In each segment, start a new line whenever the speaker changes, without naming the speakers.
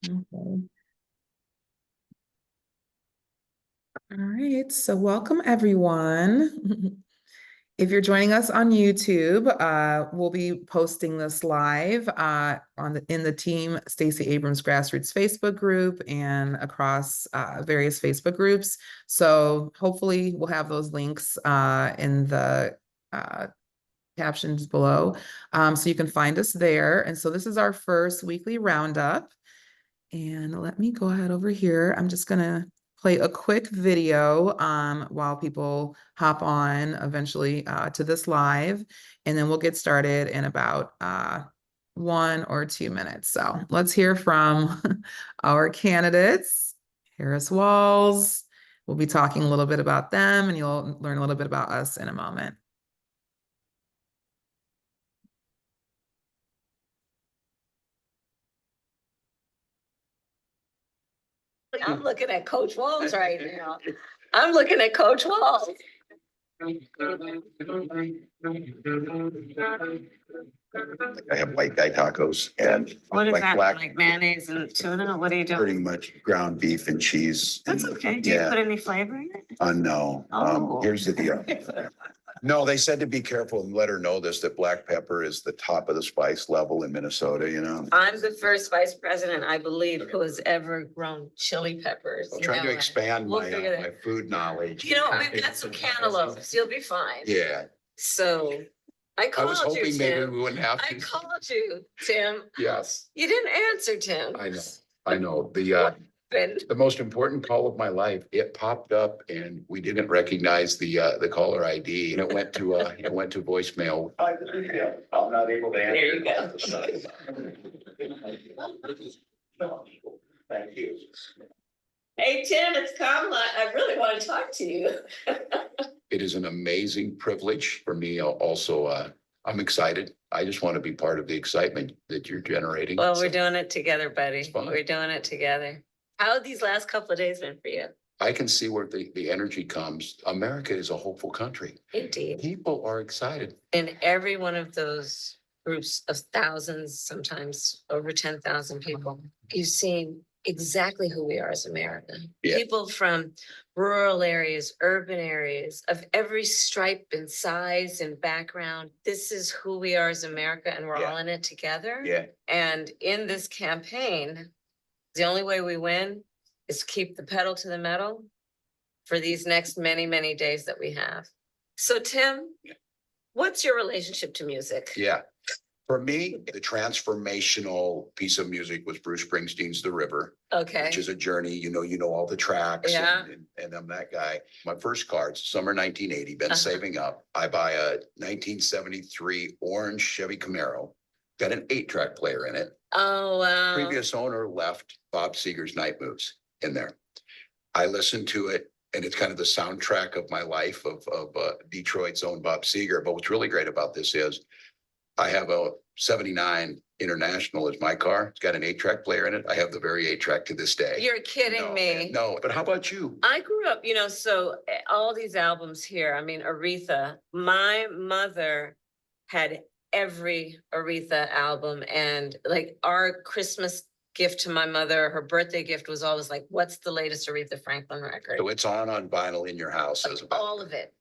Okay. All right, so welcome everyone. If you're joining us on YouTube, we'll be posting this live in the Team Stacey Abrams Grassroots Facebook group and across various Facebook groups. So hopefully we'll have those links in the captions below, so you can find us there. And so this is our first weekly roundup. And let me go ahead over here. I'm just gonna play a quick video while people hop on eventually to this live, and then we'll get started in about 1 or 2 minutes. So let's hear from our candidates. Harris Walls. We'll be talking a little bit about them, and you'll learn a little bit about us in a moment.
I'm looking at Coach Walls right now. I'm looking at Coach Walls.
I have white guy tacos and
What is
like
that?
black,
Like mayonnaise and tuna? What are you
pretty
doing?
much ground beef and cheese.
That's
and,
okay. Do you
yeah.
put any flavor in it?
No.
Oh.
Here's the deal. No, they said to be careful and let her know this, that black pepper is the top of the spice level in Minnesota, you know?
I'm the first vice president, I believe, who has ever grown chili peppers.
I'm
You
trying
know,
to expand
we'll
my
figure that-
my food knowledge.
You know, we've got some cantaloupes. You'll be fine.
Yeah,
So I
I was
called you,
hoping maybe
Tim.
we wouldn't have
I
to.
called you, Tim.
Yes,
You didn't answer, Tim.
I know.
And
The most important call of my life, it popped up and we didn't recognize the caller ID and it went to voicemail. I'm not able to answer.
There you go.
Thank you.
Hey, Tim, it's Kamala. I really want to talk to you.
It is an amazing privilege for me. Also, I'm excited. I just want to be part of the excitement that you're generating.
Well, we're doing it together, buddy.
It's fun.
We're doing it together. How have these last couple of days been for you?
I can see where the energy comes. America is a hopeful country.
Indeed.
People are excited.
In every one of those groups of thousands, sometimes over 10,000 people, you've seen exactly who we are as America.
Yeah.
People from rural areas, urban areas, of every stripe and size and background. This is who we are as America, and we're
Yeah.
all in it together.
Yeah.
And in this campaign, the only way we win is keep the pedal to the metal for these next many, many days that we have. So, Tim, what's your relationship to music?
Yeah. For me, the transformational piece of music was Bruce Springsteen's The River,
Okay.
which is a journey. You know all the tracks.
Yeah.
And I'm that guy. My first cards, summer 1980, been saving up. I buy a 1973 orange Chevy Camaro, got an 8-track player in it.
Oh, wow.
Previous owner left Bob Seger's Night Moves in there. I listened to it and it's kind of the soundtrack of my life of Detroit's own Bob Seger. But what's really great about this is I have a 79 International as my car. It's got an 8-track player in it. I have the very 8-track to this day.
You're kidding me.
No, but how about you?
I grew up, so all these albums here, I mean, Aretha, my mother had every Aretha album, and like our Christmas gift to my mother, her birthday gift was always like, what's the latest Aretha Franklin record?
So it's on vinyl in your house.
All of it,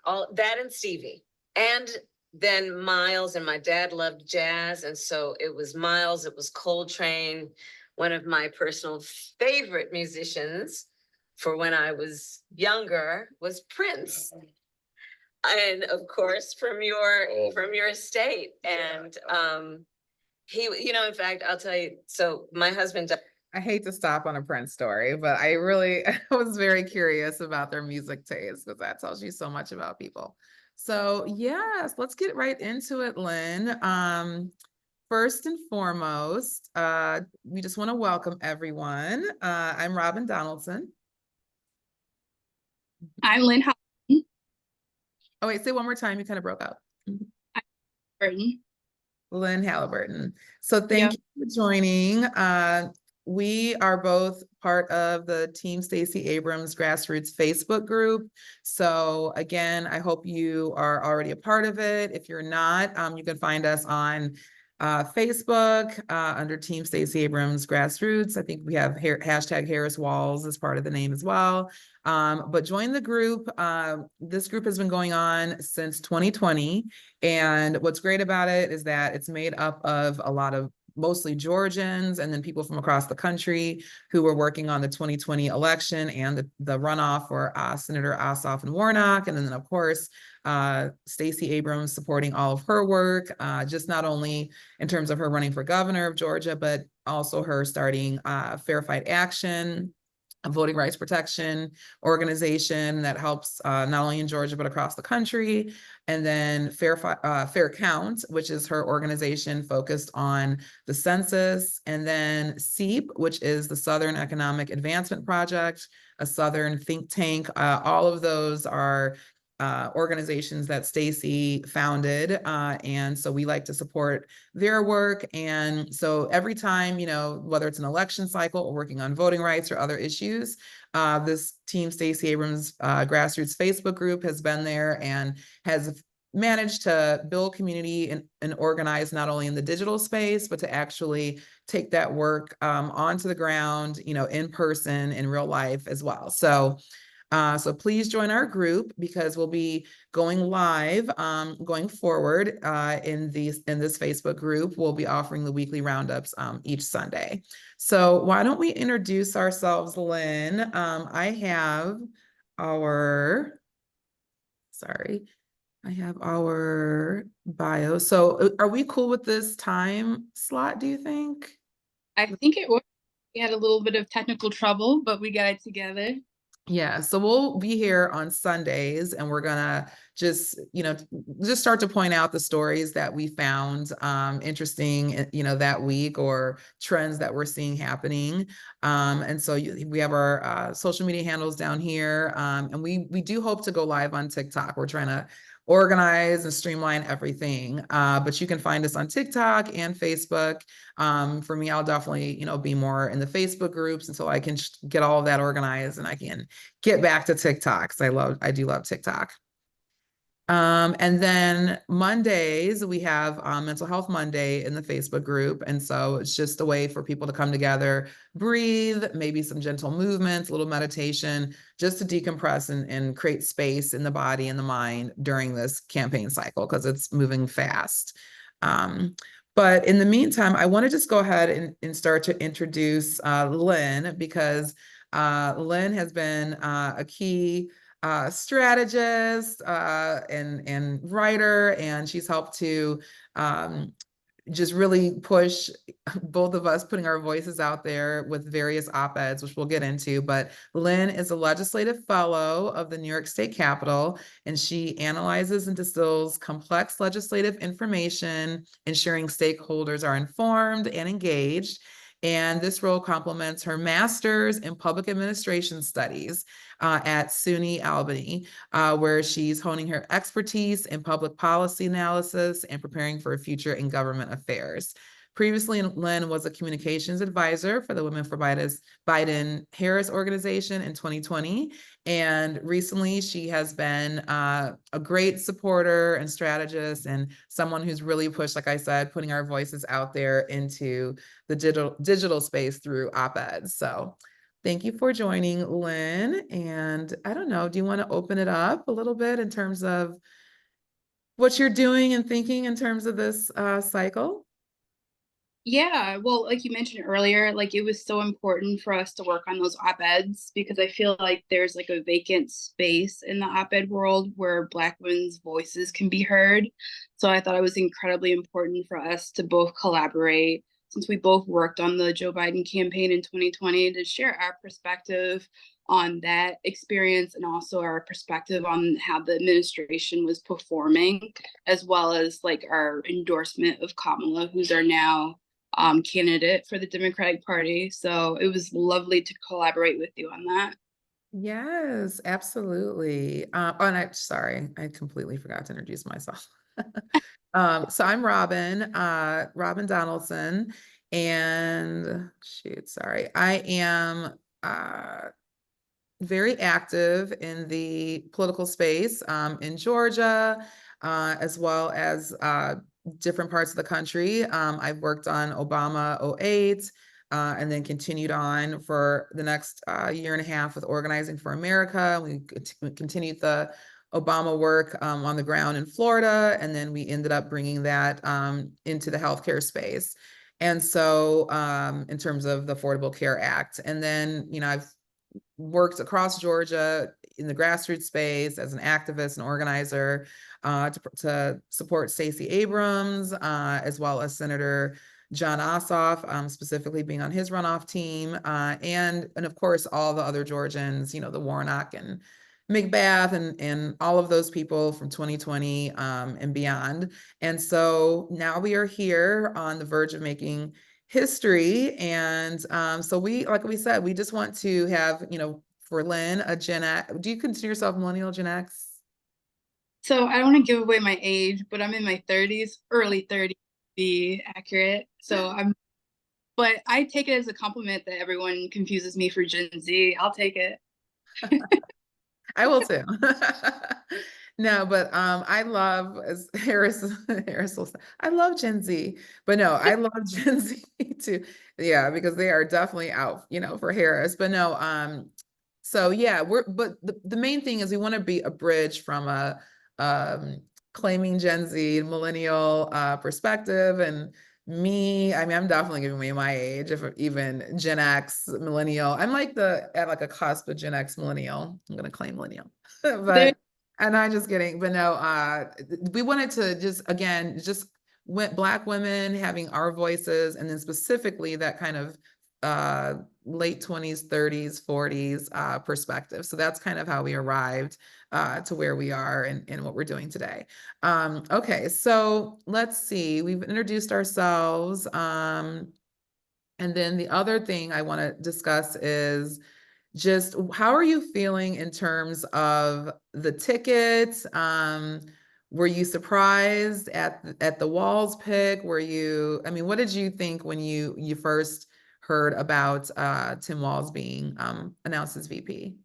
all that and Stevie. And then Miles, and my dad loved jazz. And so it was Miles, it was Coltrane. One of my personal favorite musicians for when I was younger was Prince. And of course, from your estate. And he, in fact, I'll tell you, so my husband.
I hate to stop on a Prince story, but I really was very curious about their music taste because that tells you so much about people. So yes, let's get right into it, Lynn. First and foremost, we just want to welcome everyone. I'm Robyn Donaldson.
I'm Lynn Halliburton.
Oh wait, say one more time. You kind of broke up. Lynn Halliburton. So thank you for joining. We are both part of the Team Stacey Abrams Grassroots Facebook group. So again, I hope you are already a part of it. If you're not, you can find us on Facebook under Team Stacey Abrams Grassroots. I think we have hashtag Harris Walls as part of the name as well. But join the group. This group has been going on since 2020. And what's great about it is that it's made up of a lot of mostly Georgians and then people from across the country who were working on the 2020 election and the runoff for Senator Ossoff and Warnock. And then, of course, Stacey Abrams supporting all of her work, just not only in terms of her running for governor of Georgia, but also her starting Fair Fight Action, a voting rights protection organization that helps not only in Georgia, but across the country. And then Fair Count, which is her organization focused on the census. And then SEEP, which is the Southern Economic Advancement Project, a Southern think tank. All of those are organizations that Stacey founded. And so we like to support their work. And so every time, you know, whether it's an election cycle or working on voting rights or other issues, this Team Stacey Abrams Grassroots Facebook group has been there and has managed to build community and organize not only in the digital space, but to actually take that work onto the ground, you know, in person, in real life as well. So please join our group because we'll be going live going forward in this Facebook group. We'll be offering the weekly roundups each Sunday. So why don't we introduce ourselves, Lynn? I have our bio. So are we cool with this time slot, do you think?
I think it was. We had a little bit of technical trouble, but we got it together.
Yeah, so we'll be here on Sundays and we're gonna just, you know, just start to point out the stories that we found interesting, you know, that week or trends that we're seeing happening. And so we have our social media handles down here. And we do hope to go live on TikTok. We're trying to organize and streamline everything. But you can find us on TikTok and Facebook. For me, I'll definitely, you know, be more in the Facebook groups until I can get all of that organized and I can get back to TikTok because I do love TikTok. And then Mondays, we have Mental Health Monday in the Facebook group. And so it's just a way for people to come together, breathe, maybe some gentle movements, a little meditation, just to decompress and create space in the body and the mind during this campaign cycle because it's moving fast. But in the meantime, I want to just go ahead and start to introduce Lynn because Lynn has been a key strategist and writer, and she's helped to just really push both of us putting our voices out there with various op-eds, which we'll get into. But Lynn is a legislative fellow of the New York State Capitol, and she analyzes and distills complex legislative information, ensuring stakeholders are informed and engaged. And this role complements her master's in public administration studies at SUNY Albany, where she's honing her expertise in public policy analysis and preparing for a future in government affairs. Previously, Lynn was a communications advisor for the Women for Biden-Harris organization in 2020. And recently, she has been a great supporter and strategist and someone who's really pushed, like I said, putting our voices out there into the digital space through op-eds. So thank you for joining, Lynn. And I don't know, do you want to open it up a little bit in terms of what you're doing and thinking in terms of this cycle?
Yeah, well, like you mentioned earlier, like it was so important for us to work on those op-eds because I feel like there's like a vacant space in the op-ed world where Black women's voices can be heard. So I thought it was incredibly important for us to both collaborate since we both worked on the Joe Biden campaign in 2020 to share our perspective on that experience and also our perspective on how the administration was performing, as well as like our endorsement of Kamala, who's our now candidate for the Democratic Party. So it was lovely to collaborate with you on that.
Yes, absolutely. And I completely forgot to introduce myself. So I'm Robyn Donaldson, and I am very active in the political space in Georgia, as well as different parts of the country. I've worked on Obama '08, and then continued on for the next year and a half with Organizing for America. We continued the Obama work on the ground in Florida, and then we ended up bringing that into the healthcare space. And so in terms of the Affordable Care Act, and then, I've worked across Georgia in the grassroots space as an activist and organizer to support Stacey Abrams, as well as Senator John Ossoff, specifically being on his runoff team, and of course all the other Georgians, the Warnock and McBath and all of those people from 2020 and beyond. And so now we are here on the verge of making history. And so like we said, we just want to have, for Lynn, a Gen X. Do you consider yourself millennial, Gen X?
So I don't want to give away my age, but I'm in my 30s, early 30s to be accurate. But I take it as a compliment that everyone confuses me for Gen Z. I'll take it.
I will too. No, but I love, as Harris will say, I love Gen Z, but no, I love Gen Z too. Yeah, because they are definitely out, for Harris. But no, so yeah, but the main thing is we want to be a bridge from a claiming Gen Z millennial perspective, and me, I mean, I'm definitely giving away my age, if even Gen X millennial. I'm like at like a cusp of Gen X millennial. I'm gonna claim millennial. But and I'm just kidding. But no, we wanted to just Black women having our voices, and then specifically that kind of late 20s, 30s, 40s perspective. So that's kind of how we arrived to where we are and what we're doing today. Okay, so let's see. We've introduced ourselves. And then the other thing I want to discuss is just how are you feeling in terms of the tickets? Were you surprised at the Walz pick? I mean, what did you think when you first heard about Tim Walz being announced as VP?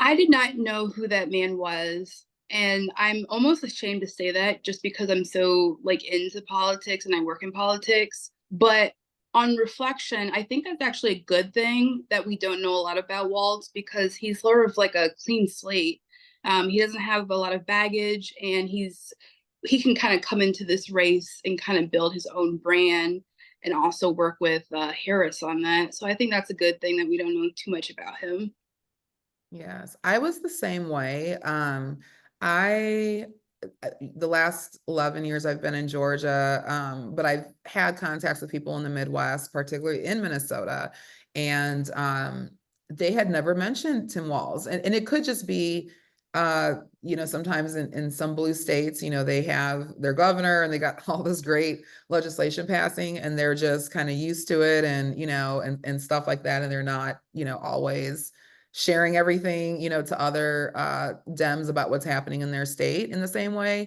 I did not know who that man was. And I'm almost ashamed to say that just because I'm so into politics and I work in politics. But on reflection, I think that's actually a good thing that we don't know a lot about Walz, because he's sort of like a clean slate. He doesn't have a lot of baggage, and he can kind of come into this race and kind of build his own brand and also work with Harris on that. So I think that's a good thing that we don't know too much about him.
Yes, I was the same way. I the last 11 years I've been in Georgia, but I've had contacts with people in the Midwest, particularly in Minnesota, and they had never mentioned Tim Walz. And it could just be, sometimes in some blue states, they have their governor and they got all this great legislation passing, and they're just kind of used to it, and, and stuff like that. And they're not, always sharing everything, to other Dems about what's happening in their state in the same way.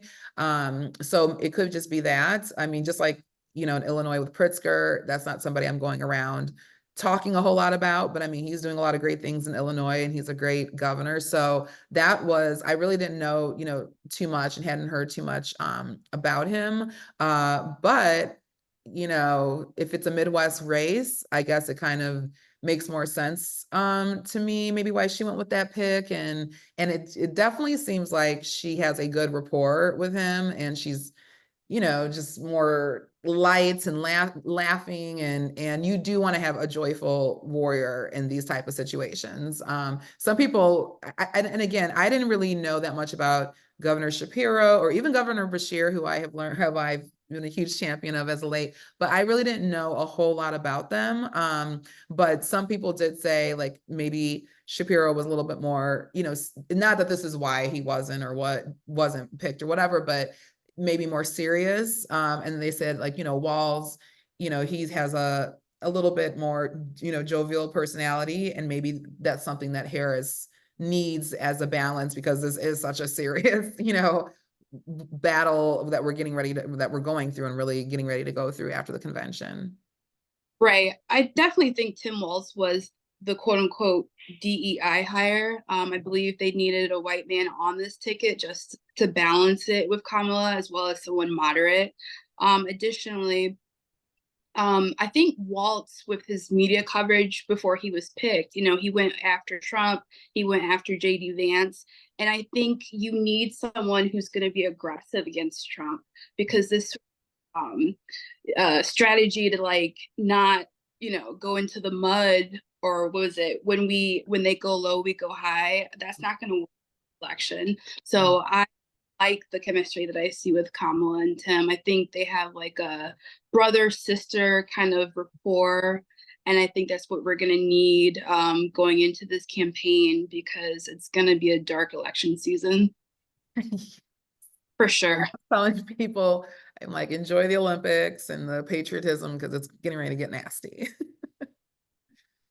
So it could just be that. I mean, just like, in Illinois with Pritzker, that's not somebody I'm going around talking a whole lot about, but I mean, he's doing a lot of great things in Illinois and he's a great governor. So I really didn't know, too much and hadn't heard too much about him. But, if it's a Midwest race, I guess it kind of makes more sense to me, maybe why she went with that pick. And it definitely seems like she has a good rapport with him, and she's, just more lights and laughing, and you do want to have a joyful warrior in these type of situations. Some people, and again, I didn't really know that much about Governor Shapiro or even Governor Beshear, who I've been a huge champion of as of late, but I really didn't know a whole lot about them. But some people did say like maybe Shapiro was a little bit more, not that this is why he wasn't or what wasn't picked or whatever, but maybe more serious. And they said like, Walz, he has a little bit more, jovial personality, and maybe that's something that Harris needs as a balance, because this is such a serious, battle that we're going through and really getting ready to go through after the convention.
Right. I definitely think Tim Walz was the quote unquote DEI hire. I believe they needed a white man on this ticket just to balance it with Kamala, as well as someone moderate. Additionally, I think Waltz, with his media coverage before he was picked, he went after Trump, he went after JD Vance. And I think you need someone who's going to be aggressive against Trump, because this um, strategy to like not, go into the mud, or what was it, when they go low, we go high. That's not going to win the election. So I like the chemistry that I see with Kamala and Tim. I think they have like a brother sister kind of rapport. And I think that's what we're going to need going into this campaign, because it's going to be a dark election season. For sure.
Telling people, I'm like, enjoy the Olympics and the patriotism, because it's getting ready to get nasty.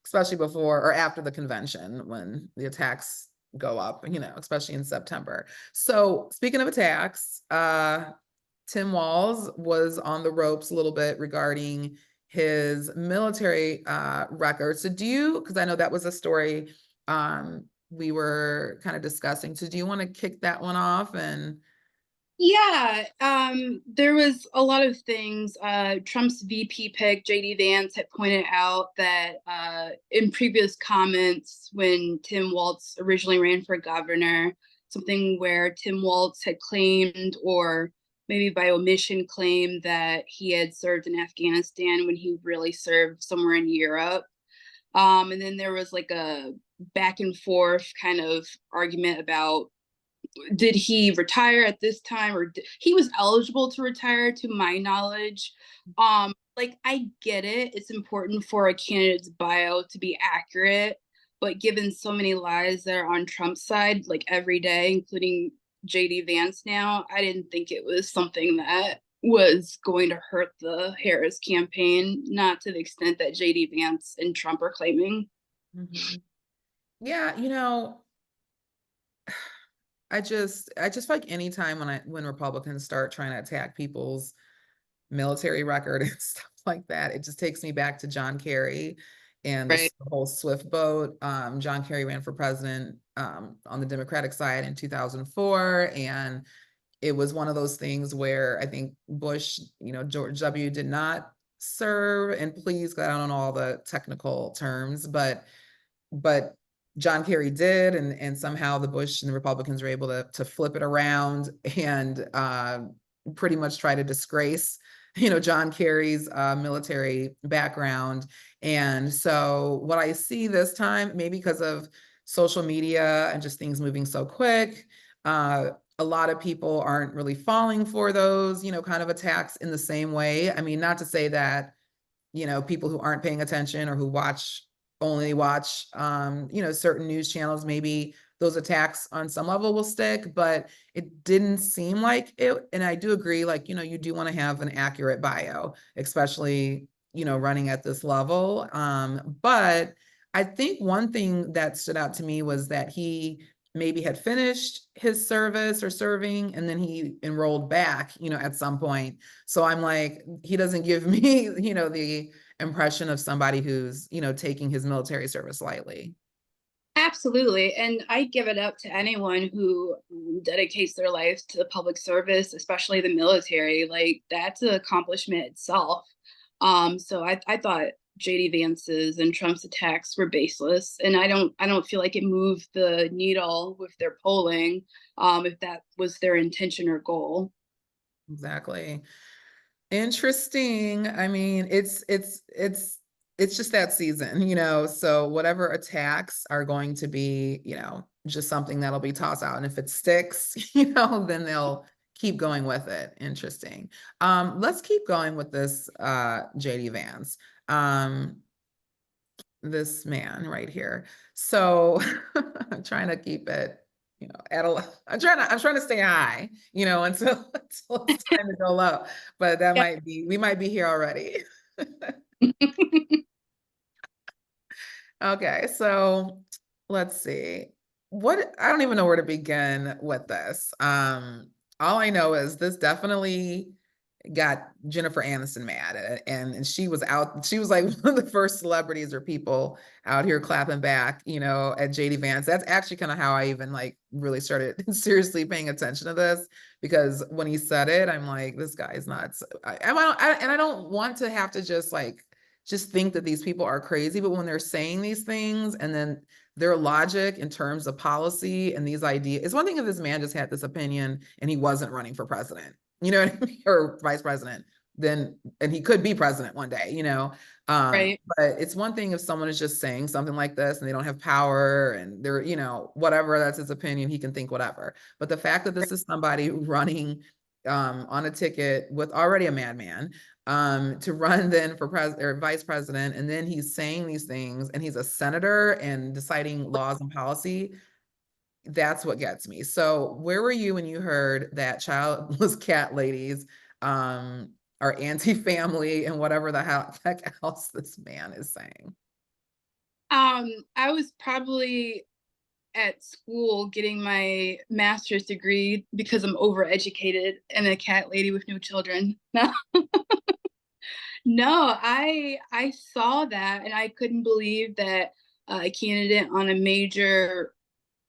Especially before or after the convention, when the attacks go up, especially in September. So speaking of attacks, Tim Walz was on the ropes a little bit regarding his military record. So because I know that was a story we were kind of discussing. So do you want to kick that one off? And
yeah, there was a lot of things. Trump's VP pick, JD Vance, had pointed out that in previous comments when Tim Walz originally ran for governor, something where Tim Walz had claimed, or maybe by omission claimed, that he had served in Afghanistan when he really served somewhere in Europe. And then there was like a back and forth kind of argument about, did he retire at this time, or he was eligible to retire, to my knowledge. Like, I get it, it's important for a candidate's bio to be accurate, but given so many lies that are on Trump's side, like every day, including JD Vance now, I didn't think it was something that was going to hurt the Harris campaign, not to the extent that JD Vance and Trump are claiming.
Yeah, I just feel like anytime when Republicans start trying to attack people's military record and stuff like that, it just takes me back to John Kerry and the whole Swift boat. John Kerry ran for president on the Democratic side in 2004, and it was one of those things where I think Bush, George W. did not serve, and please, I don't know all the technical terms, but John Kerry did, and somehow the Bush and the Republicans were able to flip it around and pretty much try to disgrace, John Kerry's military background. And so what I see this time, maybe because of social media and just things moving so quick, a lot of people aren't really falling for those, kind of attacks in the same way. I mean, not to say that, people who aren't paying attention or who only watch, certain news channels, maybe those attacks on some level will stick, but it didn't seem like it. And I do agree, like, you do want to have an accurate bio, especially, running at this level. But I think one thing that stood out to me was that he maybe had finished his service or serving, and then he enrolled back, at some point. So I'm like, he doesn't give me, the impression of somebody who's, taking his military service lightly.
Absolutely. And I give it up to anyone who dedicates their life to the public service, especially the military. Like, that's an accomplishment itself. So I thought JD Vance's and Trump's attacks were baseless, and I don't feel like it moved the needle with their polling, if that was their intention or goal.
Exactly. Interesting. I mean, it's just that season, so whatever attacks are going to be, just something that'll be tossed out. And if it sticks, then they'll keep going with it. Interesting. Let's keep going with this JD Vance. This man right here. So I'm trying to keep it, I'm trying to stay high, until it's time to go low. But we might be here already. Okay, so let's see. I don't even know where to begin with this. All I know is this definitely got Jennifer Aniston mad, and she was like one of the first celebrities or people out here clapping back, you know, at JD Vance. That's actually kind of how I even like really started seriously paying attention to this, because when he said it, I'm like, this guy is nuts. And I don't want to have to just think that these people are crazy, but when they're saying these things and then their logic in terms of policy and these ideas, it's one thing if this man just had this opinion and he wasn't running for president, you know what I mean? Or vice president, then, and he could be president one day, you know?
Right.
But it's one thing if someone is just saying something like this and they don't have power and they're, you know, whatever, that's his opinion, he can think whatever. But the fact that this is somebody running on a ticket with already a madman, to run then for president or vice president, and then he's saying these things and he's a senator and deciding laws and policy, that's what gets me. So where were you when you heard that childless cat ladies are anti-family and whatever the heck else this man is saying?
I was probably at school getting my master's degree because I'm overeducated and a cat lady with no children. No, I saw that and I couldn't believe that a candidate on a major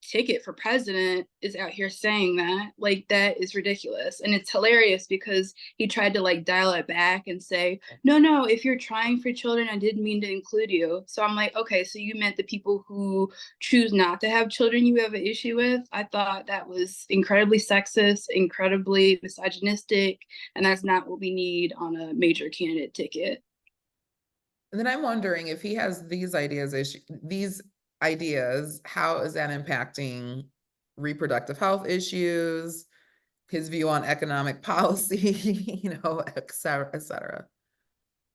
ticket for president is out here saying that. Like, that is ridiculous. And it's hilarious because he tried to like dial it back and say, no, if you're trying for children, I didn't mean to include you. So I'm like, okay, so you meant the people who choose not to have children you have an issue with? I thought that was incredibly sexist, incredibly misogynistic, and that's not what we need on a major candidate ticket.
And then I'm wondering if he has these ideas, how is that impacting reproductive health issues, his view on economic policy, you know, et cetera, et cetera.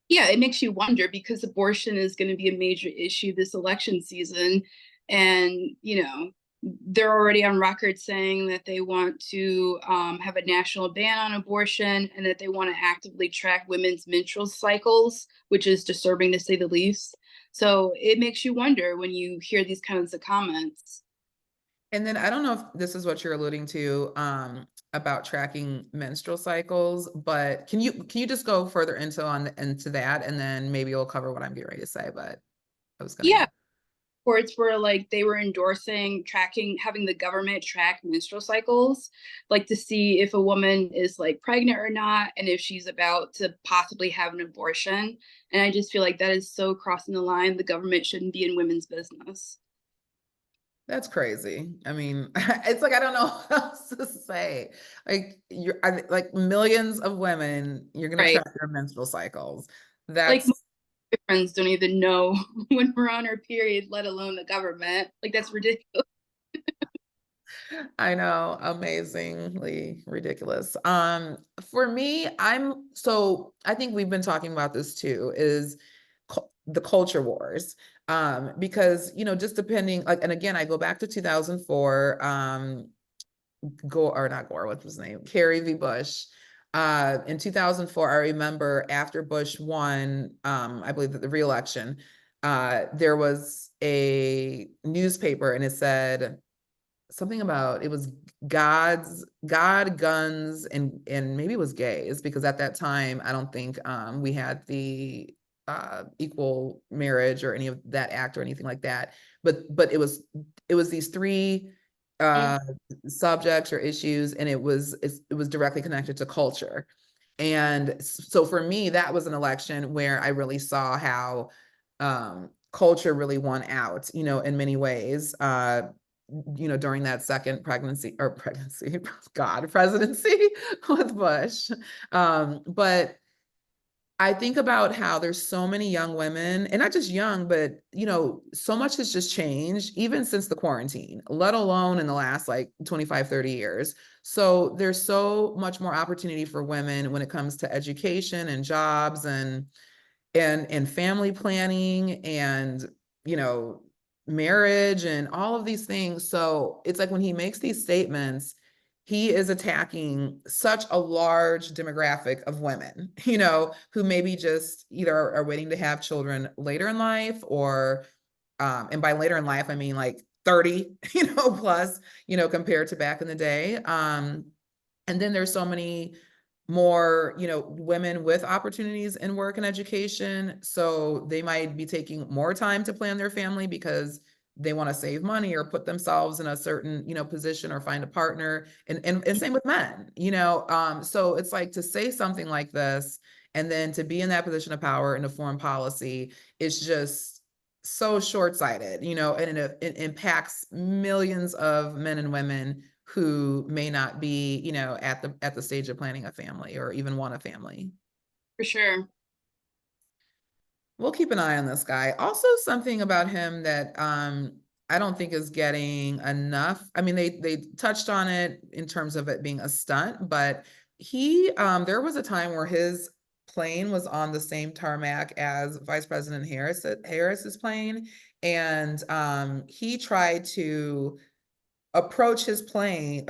Yeah, it makes you wonder because abortion is going to be a major issue this election season. And, you know, they're already on record saying that they want to have a national ban on abortion and that they want to actively track women's menstrual cycles, which is disturbing to say the least. So it makes you wonder when you hear these kinds of comments.
And then I don't know if this is what you're alluding to about tracking menstrual cycles, but can you just go further into that, and then maybe we'll cover what I'm getting ready to say. But I was gonna
Yeah,
ask.
reports were like they were endorsing tracking, having the government track menstrual cycles, like to see if a woman is like pregnant or not, and if she's about to possibly have an abortion. And I just feel like that is so crossing the line. The government shouldn't be in women's business.
That's crazy. I mean, it's like I don't know what else to say. Like like millions of women, you're gonna
Right.
track their menstrual cycles.
Like
That's
my friends don't even know when we're on our period, let alone the government. Like that's ridiculous.
I know, amazingly ridiculous. For me, I think we've been talking about this too, is the culture wars. Because, you know, just depending, like, and again, I go back to 2004, Gore, or not Gore, what's his name? Kerry v. Bush. In 2004, I remember after Bush won, I believe that the re-election, there was a newspaper and it said, something about it was God, guns, and maybe it was gays, because at that time I don't think we had the equal marriage or any of that act or anything like that. But it was these three uh subjects or issues, and it was directly connected to culture. And so for me, that was an election where I really saw how culture really won out, you know, in many ways. You know, during that second presidency with Bush. But I think about how there's so many young women, and not just young, but, you know, so much has just changed even since the quarantine, let alone in the last like 25, 30 years. So there's so much more opportunity for women when it comes to education and jobs and family planning and, you know, marriage and all of these things. So it's like when he makes these statements, he is attacking such a large demographic of women, you know, who maybe just either are waiting to have children later in life, or and by later in life I mean like 30, you know, plus, you know, compared to back in the day. And then there's so many more, women with opportunities in work and education. So they might be taking more time to plan their family because they want to save money or put themselves in a certain, position or find a partner. And same with men, so it's like to say something like this and then to be in that position of power in a foreign policy is just so short-sighted, and it impacts millions of men and women who may not be, at the stage of planning a family or even want a family.
For sure.
We'll keep an eye on this guy. Also, something about him that I don't think is getting enough. I mean, they touched on it in terms of it being a stunt, but there was a time where his plane was on the same tarmac as Vice President Harris's plane, and he tried to approach her plane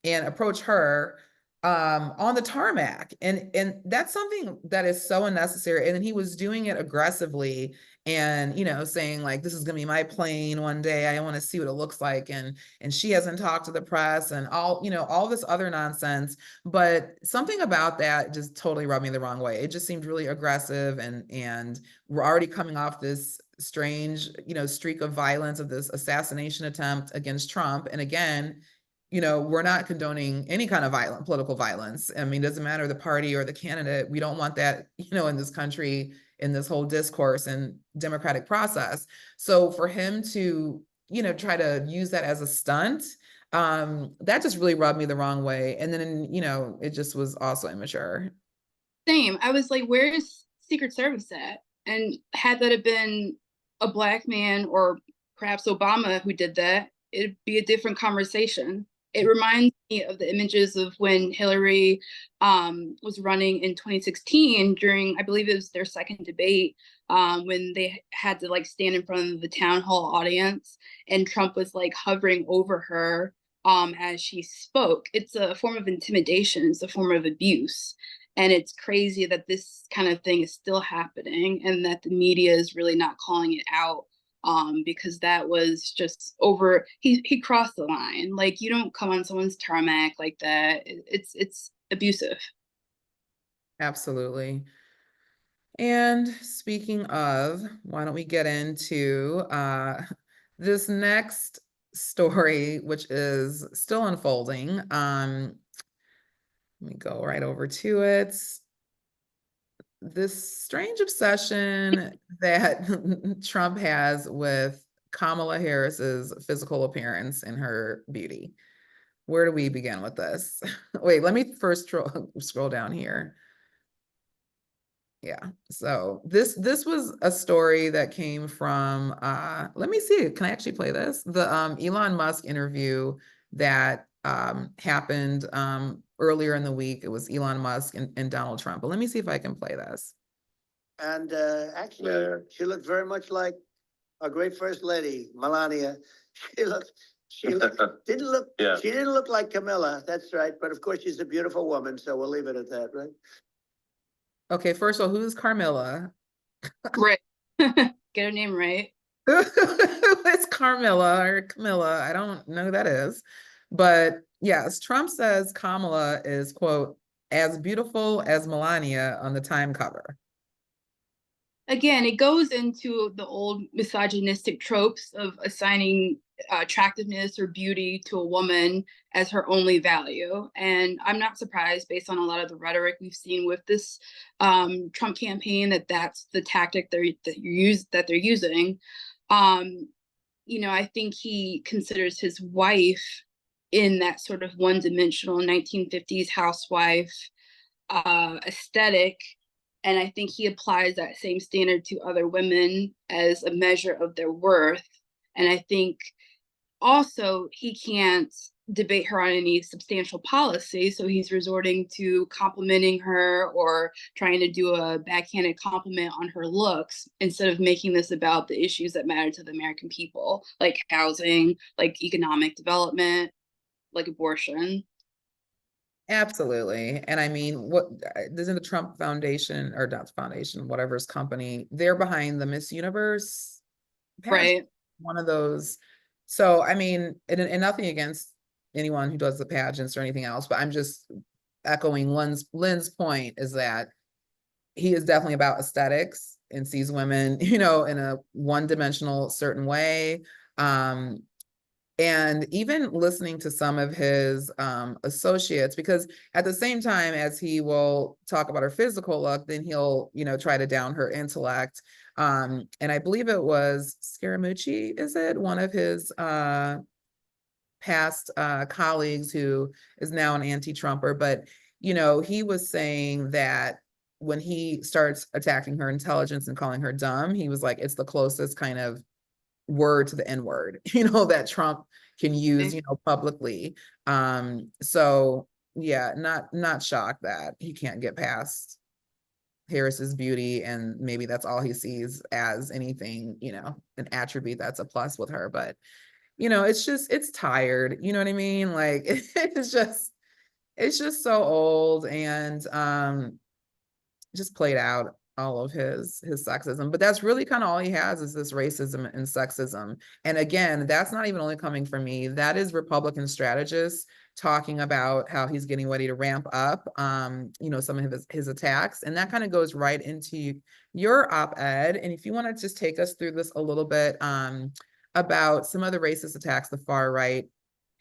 and approach her on the tarmac. And that's something that is so unnecessary. And then he was doing it aggressively and, saying like, this is gonna be my plane one day. I want to see what it looks like. And she hasn't talked to the press and all this other nonsense. But something about that just totally rubbed me the wrong way. It just seemed really aggressive and we're already coming off this strange, streak of violence of this assassination attempt against Trump. And again, we're not condoning any kind of political violence. I mean, it doesn't matter the party or the candidate. We don't want that, in this country, in this whole discourse and democratic process. So for him to, try to use that as a stunt, that just really rubbed me the wrong way. And then, it just was also immature.
Same. I was like, where's Secret Service at? And had that have been a Black man or perhaps Obama who did that, it'd be a different conversation. It reminds me of the images of when Hillary was running in 2016 during, I believe it was their second debate, when they had to like stand in front of the town hall audience and Trump was like hovering over her as she spoke. It's a form of intimidation, it's a form of abuse. And it's crazy that this kind of thing is still happening and that the media is really not calling it out, because that was just over. He crossed the line. Like, you don't come on someone's tarmac like that. It's abusive.
Absolutely. And speaking of, why don't we get into this next story, which is still unfolding. Let me go right over to it. This strange obsession that Trump has with Kamala Harris's physical appearance and her beauty. Where do we begin with this? Wait, let me first scroll down here. Yeah, so this was a story that came from let me see, can I actually play this? The Elon Musk interview that happened earlier in the week. It was Elon Musk and Donald Trump, but let me see if I can play this.
And actually, she looked very much like our great first lady, Melania. She didn't look, yeah. She didn't look like Camilla, that's right. But of course, she's a beautiful woman, so we'll leave it at that, right?
Okay, first of all, who's Carmilla?
Right. Get her name right.
It's Carmilla or Camilla. I don't know who that is. But yes, Trump says Kamala is, quote, as beautiful as Melania on the Time cover.
Again, it goes into the old misogynistic tropes of assigning attractiveness or beauty to a woman as her only value. And I'm not surprised, based on a lot of the rhetoric we've seen with this Trump campaign, that that's the tactic they're using. I think he considers his wife in that sort of one-dimensional 1950s housewife aesthetic. And I think he applies that same standard to other women as a measure of their worth. And I think also he can't debate her on any substantial policy. So he's resorting to complimenting her or trying to do a backhanded compliment on her looks instead of making this about the issues that matter to the American people, like housing, like economic development, like abortion.
Absolutely. And I mean, what isn't the Trump Foundation or not foundation, whatever's company, they're behind the Miss Universe pageant,
Right.
one of those. So, I mean, and nothing against anyone who does the pageants or anything else, but echoing Lynn's point, is that he is definitely about aesthetics and sees women, in a one-dimensional certain way. And even listening to some of his associates, because at the same time as he will talk about her physical look, then he'll, try to down her intellect. And I believe it was Scaramucci, is it? One of his past colleagues who is now an anti-Trumper, but, he was saying that when he starts attacking her intelligence and calling her dumb, he was like, it's the closest kind of word to the N-word, that Trump can use, publicly. So yeah, not shocked that he can't get past Harris's beauty, and maybe that's all he sees as anything, an attribute that's a plus with her. But it's tired, you know what I mean? Like it's just so old, and just played out all of his sexism. But that's really kind of all he has, is this racism and sexism. And again, that's not even only coming from me. That is Republican strategists talking about how he's getting ready to ramp up some of his attacks. And that kind of goes right into your op-ed. And if you want to just take us through this a little bit, about some of the racist attacks the far right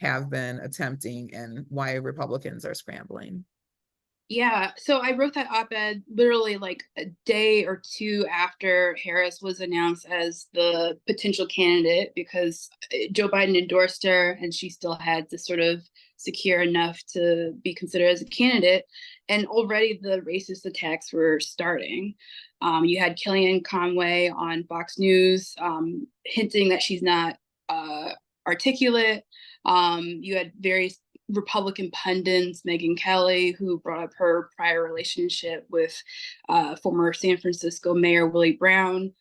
have been attempting and why Republicans are scrambling.
Yeah, so I wrote that op-ed literally like a day or two after Harris was announced as the potential candidate, because Joe Biden endorsed her and she still had to sort of secure enough to be considered as a candidate. And already the racist attacks were starting. You had Kellyanne Conway on Fox News hinting that she's not articulate. You had various Republican pundits, Megyn Kelly, who brought up her prior relationship with former San Francisco Mayor Willie Brown.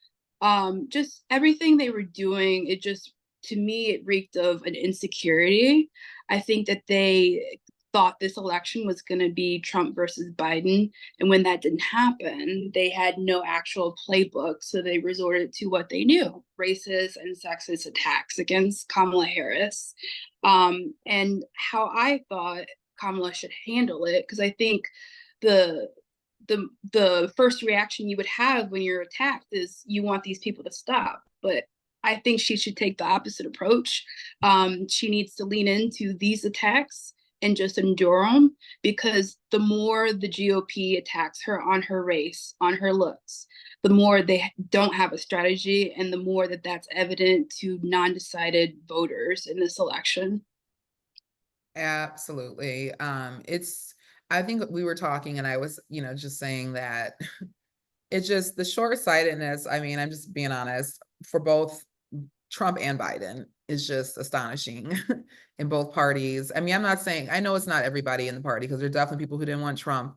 Just everything they were doing, it just, to me, it reeked of an insecurity. I think that they thought this election was going to be Trump versus Biden. And when that didn't happen, they had no actual playbook. So they resorted to what they knew: racist and sexist attacks against Kamala Harris. And how I thought Kamala should handle it, because I think the first reaction you would have when you're attacked is you want these people to stop. But I think she should take the opposite approach. She needs to lean into these attacks and just endure them, because the more the GOP attacks her on her race, on her looks, the more they don't have a strategy, and the more that that's evident to non-decided voters in this election.
Absolutely. I think we were talking and I was, just saying that it's just the short-sightedness. I mean, I'm just being honest, for both Trump and Biden is just astonishing in both parties. I mean, I'm not saying, I know it's not everybody in the party, because there are definitely people who didn't want Trump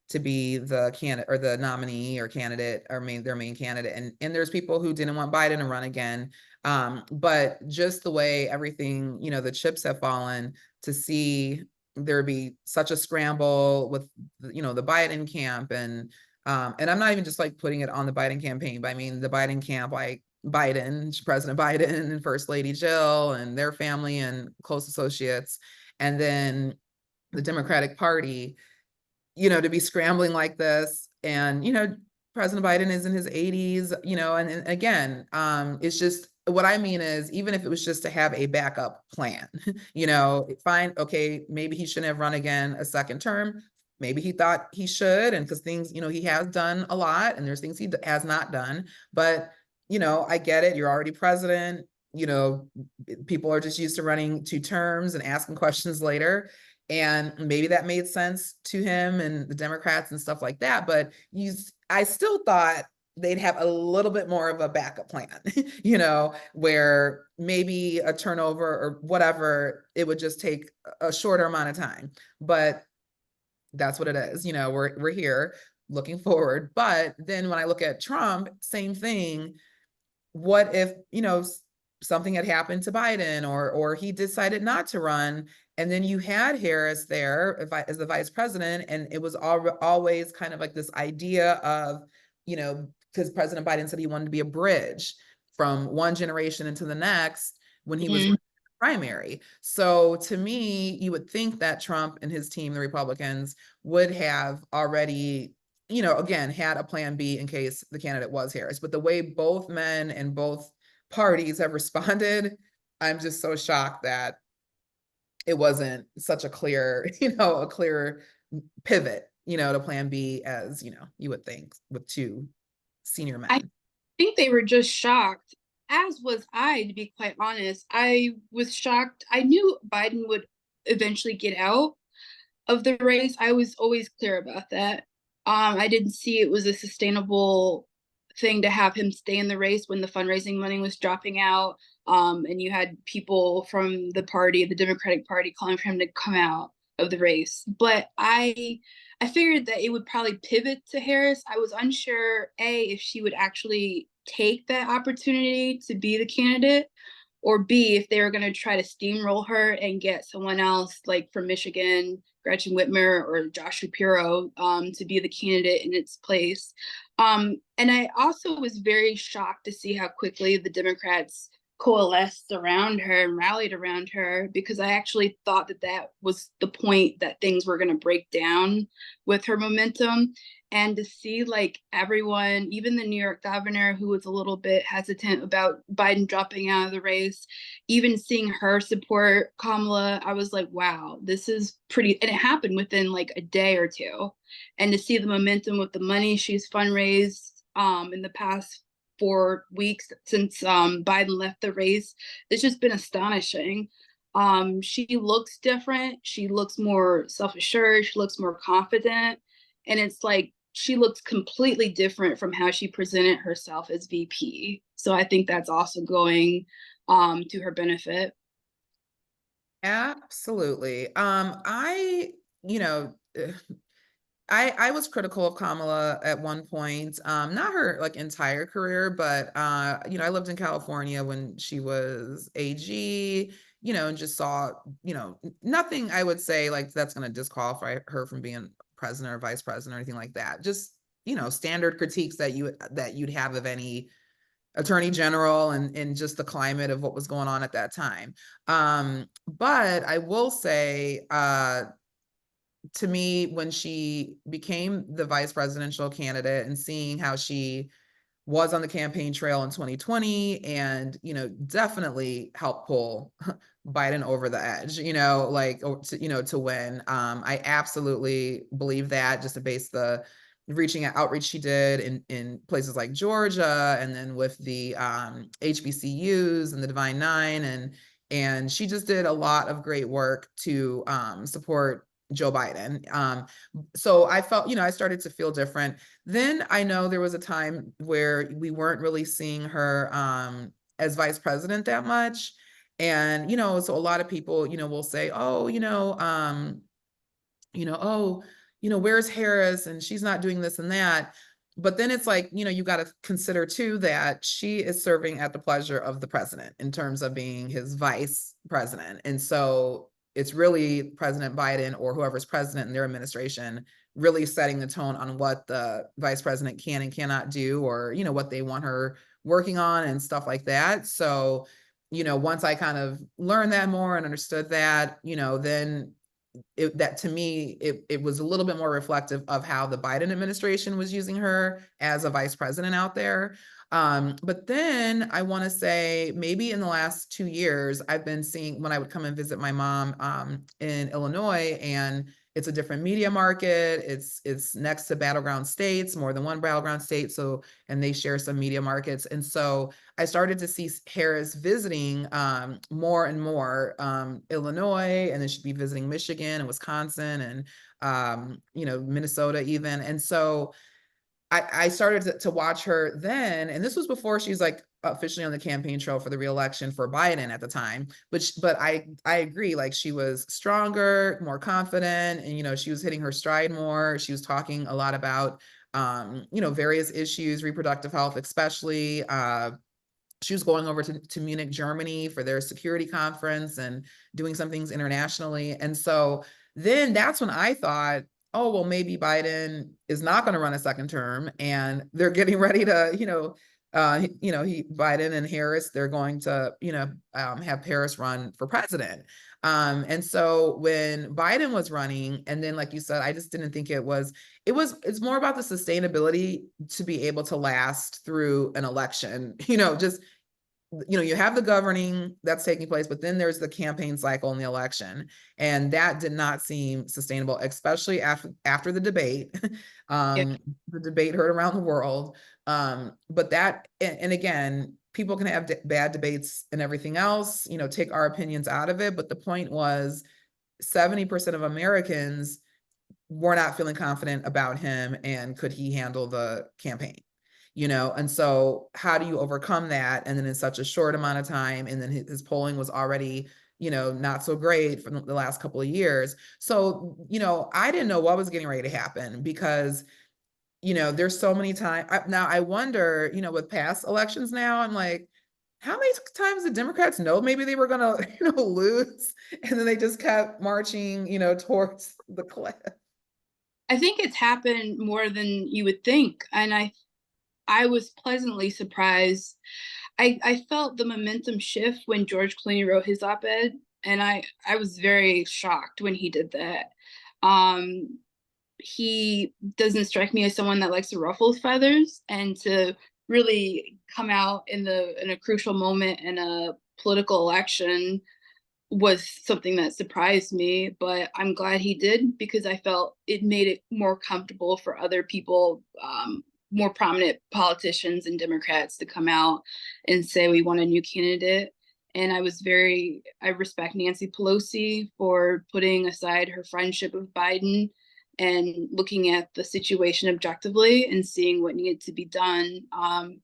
to be the candidate or the nominee or candidate, or their main candidate. And there's people who didn't want Biden to run again. But just the way everything, the chips have fallen, to see there be such a scramble with, the Biden camp, and I'm not even just like putting it on the Biden campaign, but I mean the Biden camp, like President Biden and First Lady Jill and their family and close associates, and then the Democratic Party, to be scrambling like this. And, President Biden is in his 80s, and again, it's just, what I mean is, even if it was just to have a backup plan, fine, okay, maybe he shouldn't have run again a second term. Maybe he thought he should, and because things, he has done a lot, and there's things he has not done. But, I get it. You're already president. People are just used to running 2 terms and asking questions later. And maybe that made sense to him and the Democrats and stuff like that. But I still thought they'd have a little bit more of a backup plan, where maybe a turnover or whatever, it would just take a shorter amount of time. But that's what it is. We're here looking forward. But then when I look at Trump, same thing. What if, something had happened to Biden, or he decided not to run, and then you had Harris there as the vice president, and it was always kind of like this idea of, because President Biden said he wanted to be a bridge from one generation into the next when he was primary. So to me, you would think that Trump and his team, the Republicans, would have already, again, had a plan B in case the candidate was Harris. But the way both men and both parties have responded, I'm just so shocked that it wasn't such a clear, a clear pivot, to plan B as, you would think with two senior
I
men.
think they were just shocked, as was I, to be quite honest. I was shocked. I knew Biden would eventually get out of the race. I was always clear about that. I didn't see it was a sustainable thing to have him stay in the race when the fundraising money was dropping out. And you had people from the party, the Democratic Party, calling for him to come out of the race. But I figured that it would probably pivot to Harris. I was unsure, A, if she would actually take that opportunity to be the candidate, or B, if they were going to try to steamroll her and get someone else like from Michigan, Gretchen Whitmer or Josh Shapiro, to be the candidate in its place. And I also was very shocked to see how quickly the Democrats coalesced around her and rallied around her, because I actually thought that that was the point, that things were going to break down with her momentum. And to see like everyone, even the New York governor, who was a little bit hesitant about Biden dropping out of the race, even seeing her support Kamala, I was like, wow, this is pretty. And it happened within like a day or two. And to see the momentum with the money she's fundraised in the past 4 weeks since Biden left the race, it's just been astonishing. She looks different. She looks more self-assured. She looks more confident. And it's like she looks completely different from how she presented herself as VP. So I think that's also going to her benefit.
Absolutely. I was critical of Kamala at one point, not her like entire career, but I lived in California when she was AG, and just saw, nothing I would say like that's going to disqualify her from being president or vice president or anything like that. Just, standard critiques that you'd have of any attorney general and just the climate of what was going on at that time. But I will say, to me, when she became the vice presidential candidate and seeing how she was on the campaign trail in 2020 and, definitely helped pull Biden over the edge, to win. I absolutely believe that, just to base the outreach she did in places like Georgia, and then with the HBCUs and the Divine Nine, and she just did a lot of great work to support Joe Biden. So I felt, I started to feel different. Then I know there was a time where we weren't really seeing her as vice president that much. And, so a lot of people, will say, oh, oh, where's Harris? And she's not doing this and that. But then it's like, you got to consider too that she is serving at the pleasure of the president in terms of being his vice president. And so it's really President Biden or whoever's president in their administration really setting the tone on what the vice president can and cannot do, or, what they want her working on and stuff like that. So, once I kind of learned that more and understood that, then that to me, it was a little bit more reflective of how the Biden administration was using her as a vice president out there. But then I want to say maybe in the last 2 years, I've been seeing, when I would come and visit my mom in Illinois, and it's a different media market. It's next to battleground states, more than one battleground state. So, and they share some media markets. And so I started to see Harris visiting more and more Illinois, and then she'd be visiting Michigan and Wisconsin and Minnesota even. And so I started to watch her then, and this was before she was like officially on the campaign trail for the reelection for Biden at the time. But I agree, like she was stronger, more confident, and she was hitting her stride more. She was talking a lot about various issues, reproductive health, especially. She was going over to Munich, Germany for their security conference and doing some things internationally. And so then that's when I thought, oh, well, maybe Biden is not going to run a second term, and they're getting ready to, Biden and Harris, they're going to, have Harris run for president. And so when Biden was running, and then, like you said, I just didn't think it's more about the sustainability to be able to last through an election, you have the governing that's taking place, but then there's the campaign cycle and the election. And that did not seem sustainable, especially after the debate.
Yeah.
The debate heard around the world. But that, and again, people can have bad debates and everything else, take our opinions out of it. But the point was 70% of Americans were not feeling confident about him, and could he handle the campaign? And so how do you overcome that? And then in such a short amount of time, and then his polling was already, not so great for the last couple of years. So, I didn't know what was getting ready to happen, because, there's so many times now. I wonder, with past elections now, I'm like, how many times did Democrats know maybe they were gonna, lose, and then they just kept marching, towards the cliff?
I think it's happened more than you would think. And I was pleasantly surprised. I felt the momentum shift when George Clooney wrote his op-ed, and I was very shocked when he did that. He doesn't strike me as someone that likes to ruffle feathers, and to really come out in a crucial moment in a political election was something that surprised me. But I'm glad he did, because I felt it made it more comfortable for other people, more prominent politicians and Democrats, to come out and say we want a new candidate. And I respect Nancy Pelosi for putting aside her friendship with Biden and looking at the situation objectively and seeing what needed to be done.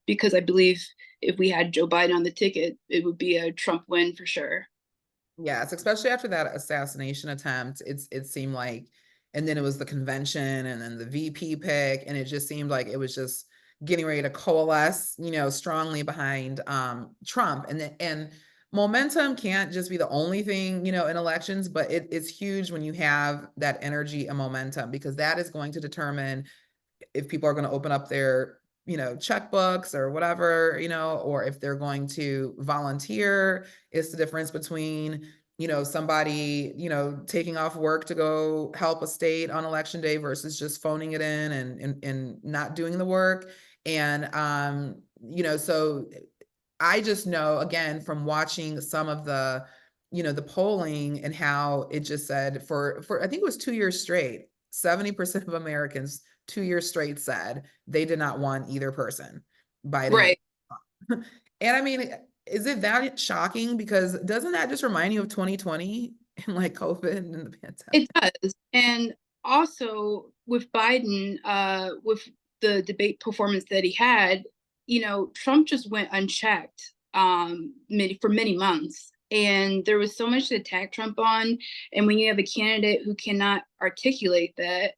Because I believe if we had Joe Biden on the ticket, it would be a Trump win for sure.
Yes, especially after that assassination attempt, it seemed like, and then it was the convention, and then the VP pick, and it just seemed like it was just getting ready to coalesce, strongly behind Trump. And momentum can't just be the only thing, in elections, but it's huge when you have that energy and momentum, because that is going to determine if people are going to open up their checkbooks or whatever, or if they're going to volunteer. It's the difference between, somebody, taking off work to go help a state on election day versus just phoning it in and not doing the work. And, so I just know, again, from watching some of the, the polling, and how it just said for I think it was 2 years straight, 70% of Americans 2 years straight said they did not want either person, Biden.
Right.
And I mean, is it that shocking? Because doesn't that just remind you of 2020 and like COVID and the pandemic?
It does. And also with Biden, with the debate performance that he had, Trump just went unchecked for many months. And there was so much to attack Trump on. And when you have a candidate who cannot articulate that,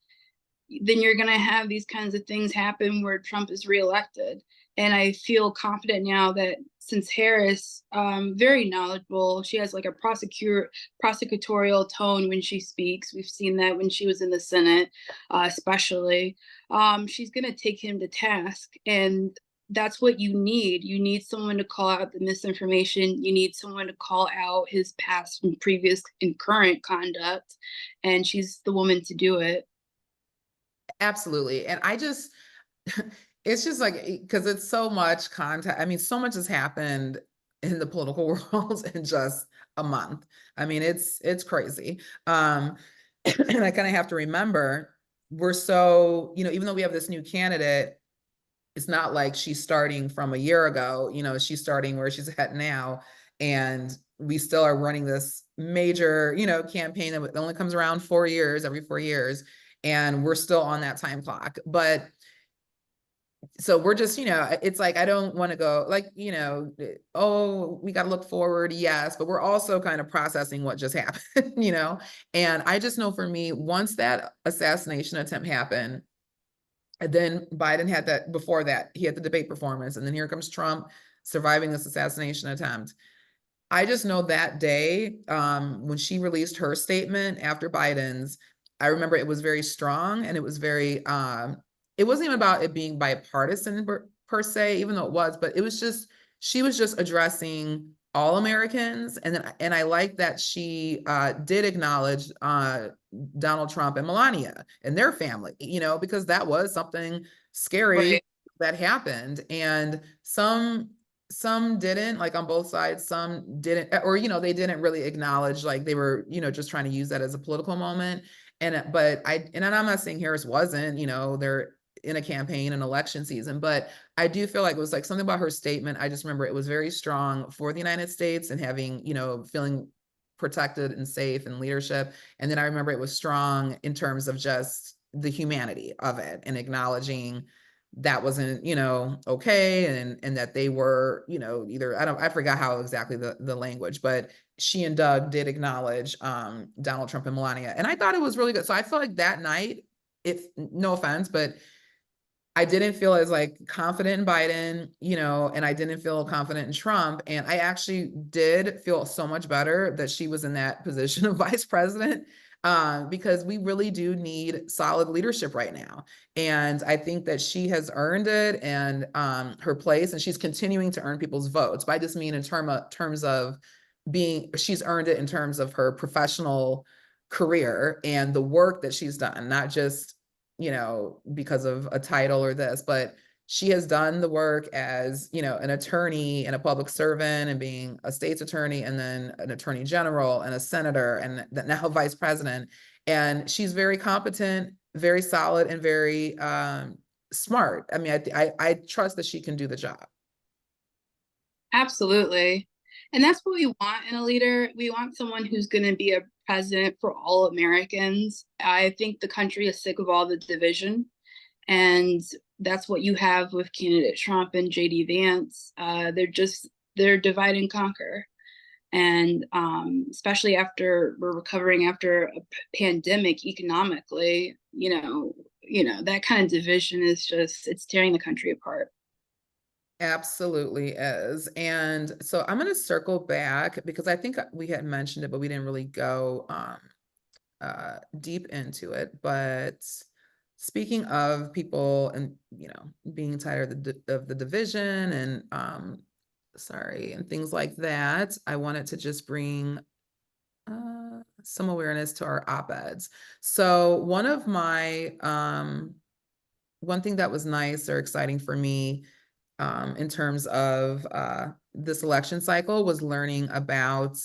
then you're going to have these kinds of things happen where Trump is reelected. And I feel confident now that since Harris, very knowledgeable, she has like a prosecutorial tone when she speaks. We've seen that when she was in the Senate, especially. She's going to take him to task. And that's what you need. You need someone to call out the misinformation. You need someone to call out his past and previous and current conduct. And she's the woman to do it.
Absolutely. And it's just like, because it's so much content. I mean, so much has happened in the political world in just a month. I mean, it's crazy. And I kind of have to remember, we're so, even though we have this new candidate, it's not like she's starting from a year ago, she's starting where she's at now. And we still are running this major, campaign that only comes around every 4 years. And we're still on that time clock. But so we're just, it's like, I don't want to go like, oh, we got to look forward. Yes. But we're also kind of processing what just happened, and I just know for me, once that assassination attempt happened, and then Biden had that, before that, he had the debate performance, and then here comes Trump surviving this assassination attempt. I just know that day, when she released her statement after Biden's, I remember it was very strong, and it was very, it wasn't even about it being bipartisan per se, even though it was, but it was just, she was just addressing all Americans. And I like that she did acknowledge Donald Trump and Melania and their family, you know, because that was something scary
Right.
that happened. And some didn't, like on both sides, some didn't, or, you know, they didn't really acknowledge, like they were, you know, just trying to use that as a political moment. And I'm not saying Harris wasn't, you know, they're in a campaign and election season, but I do feel like it was like something about her statement. I just remember it was very strong for the United States and having, you know, feeling protected and safe and leadership. And then I remember it was strong in terms of just the humanity of it and acknowledging that wasn't, you know, okay. And that they were, you know, either, I forgot how exactly the language, but she and Doug did acknowledge Donald Trump and Melania. And I thought it was really good. So I feel like that night, if no offense, but I didn't feel as like confident in Biden, you know, and I didn't feel confident in Trump. And I actually did feel so much better that she was in that position of vice president, because we really do need solid leadership right now. And I think that she has earned it and her place, and she's continuing to earn people's votes. But I just mean in terms of being, she's earned it in terms of her professional career and the work that she's done, not just, you know, because of a title or this, but she has done the work as, you know, an attorney and a public servant and being a state's attorney and then an attorney general and a senator and now vice president. And she's very competent, very solid, and very smart. I mean, I trust that she can do the job.
Absolutely. And that's what we want in a leader. We want someone who's going to be a president for all Americans. I think the country is sick of all the division. And that's what you have with candidate Trump and JD Vance. They're divide and conquer. And especially after we're recovering after a pandemic economically, that kind of division is just, it's tearing the country apart.
Absolutely is. And so I'm going to circle back because I think we had mentioned it, but we didn't really go deep into it. But speaking of people and, you know, being tired of the division and and things like that, I wanted to just bring some awareness to our op-eds. So one thing that was nice or exciting for me in terms of this election cycle was learning about,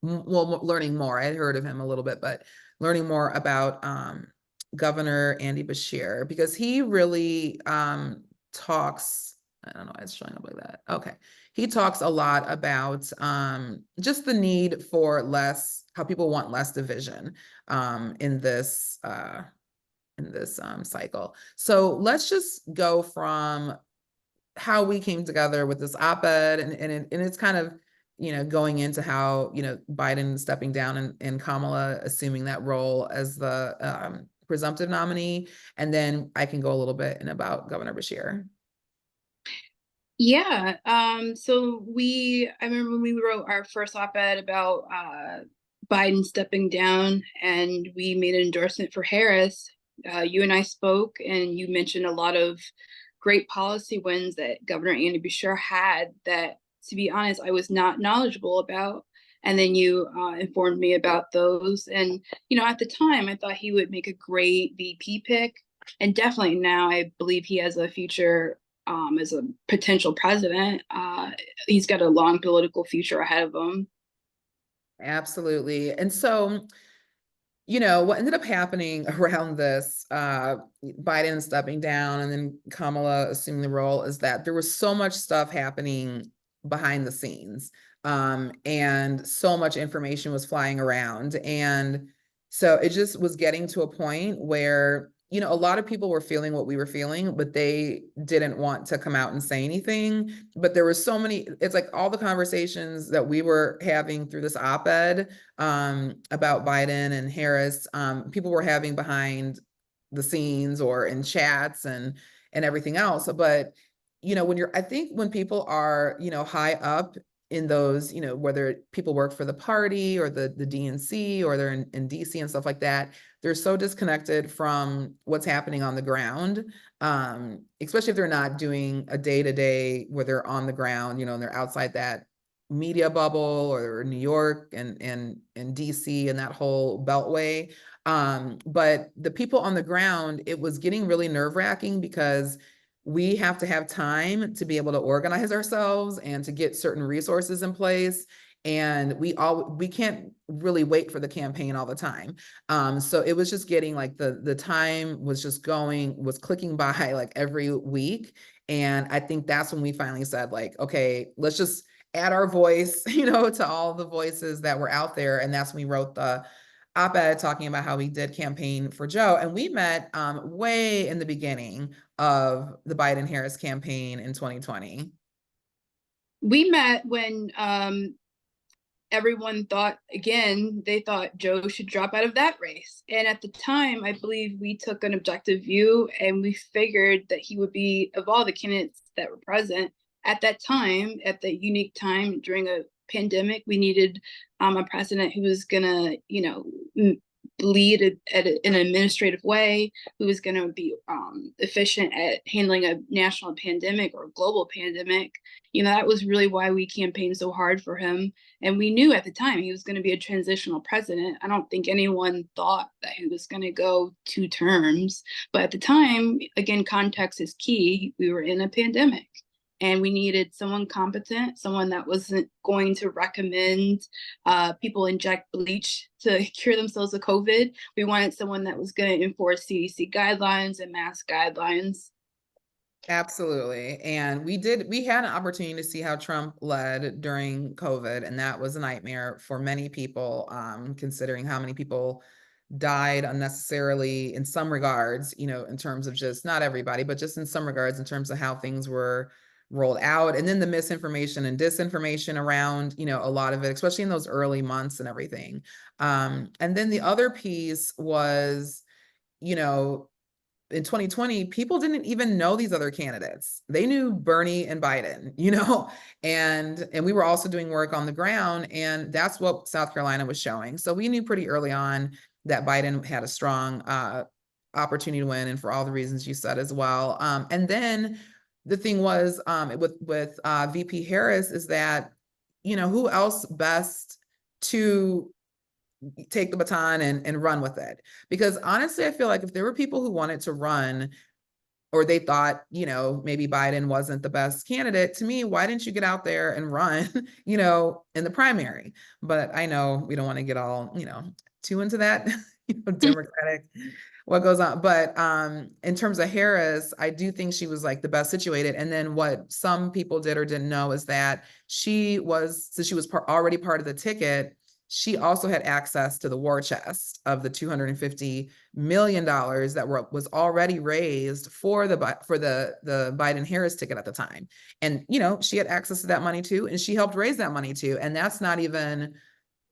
learning more. I had heard of him a little bit, but learning more about Governor Andy Beshear, because he really talks, I don't know why it's showing up like that. Okay. He talks a lot about just the need for how people want less division in this cycle. So let's just go from how we came together with this op-ed and it's kind of, you know, going into how, you know, Biden stepping down and Kamala assuming that role as the presumptive nominee. And then I can go a little bit in about Governor Beshear.
Yeah. So I remember when we wrote our first op-ed about Biden stepping down and we made an endorsement for Harris. You and I spoke and you mentioned a lot of great policy wins that Governor Andy Beshear had that, to be honest, I was not knowledgeable about. And then you informed me about those. And, you know, at the time, I thought he would make a great VP pick. And definitely now I believe he has a future as a potential president. He's got a long political future ahead of him.
Absolutely. And so, you know, what ended up happening around this, Biden stepping down and then Kamala assuming the role, is that there was so much stuff happening behind the scenes. And so much information was flying around. And so it just was getting to a point where, you know, a lot of people were feeling what we were feeling, but they didn't want to come out and say anything. But there were so many, it's like all the conversations that we were having through this op-ed about Biden and Harris, people were having behind the scenes or in chats and everything else. But, you know, I think when people are, you know, high up in those, you know, whether people work for the party or the DNC, or they're in DC and stuff like that, they're so disconnected from what's happening on the ground, especially if they're not doing a day-to-day where they're on the ground, you know, and they're outside that media bubble, or New York and DC and that whole beltway. But the people on the ground, it was getting really nerve-wracking, because we have to have time to be able to organize ourselves and to get certain resources in place. And we can't really wait for the campaign all the time. So it was just getting like the time was just was clicking by like every week. And I think that's when we finally said, like, okay, let's just add our voice, you know, to all the voices that were out there. And that's when we wrote the op-ed talking about how we did campaign for Joe. And we met way in the beginning of the Biden-Harris campaign in 2020.
We met when everyone thought, again, they thought Joe should drop out of that race. And at the time, I believe we took an objective view, and we figured that he would be, of all the candidates that were present at that time, at the unique time during a pandemic, we needed a president who was gonna, you know, lead in an administrative way, who was going to be efficient at handling a national pandemic or a global pandemic. You know, that was really why we campaigned so hard for him. And we knew at the time he was going to be a transitional president. I don't think anyone thought that he was going to go 2 terms. But at the time, again, context is key. We were in a pandemic. And we needed someone competent, someone that wasn't going to recommend people inject bleach to cure themselves of COVID. We wanted someone that was going to enforce CDC guidelines and mask guidelines.
Absolutely. And we had an opportunity to see how Trump led during COVID, and that was a nightmare for many people, considering how many people died unnecessarily in some regards, you know, in terms of just, not everybody, but just in some regards, in terms of how things were rolled out, and then the misinformation and disinformation around, you know, a lot of it, especially in those early months and everything. And then the other piece was, you know, in 2020, people didn't even know these other candidates. They knew Bernie and Biden, you know, and we were also doing work on the ground, and that's what South Carolina was showing. So we knew pretty early on that Biden had a strong opportunity to win, and for all the reasons you said as well. And then the thing was, with VP Harris, is that, you know, who else best to take the baton and run with it? Because honestly, I feel like if there were people who wanted to run, or they thought, you know, maybe Biden wasn't the best candidate, to me, why didn't you get out there and run, you know, in the primary? But I know we don't want to get all, you know, too into that, you know, Democratic, what goes on. But in terms of Harris, I do think she was like the best situated. And then what some people did or didn't know is that she was already part of the ticket, she also had access to the war chest of the $250 million that was already raised for the Biden-Harris ticket at the time. And, you know, she had access to that money too, and she helped raise that money too. And that's not even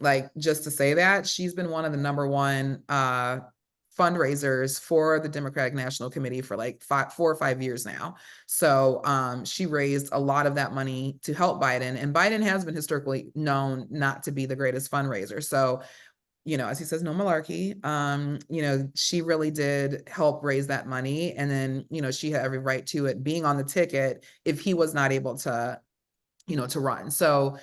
like just to say that she's been one of the #1 fundraisers for the Democratic National Committee for like 4 or 5 years now. So she raised a lot of that money to help Biden, and Biden has been historically known not to be the greatest fundraiser. So, you know, as he says, no malarkey. You know, she really did help raise that money, and then, you know, she had every right to it being on the ticket if he was not able to, you know, to run. So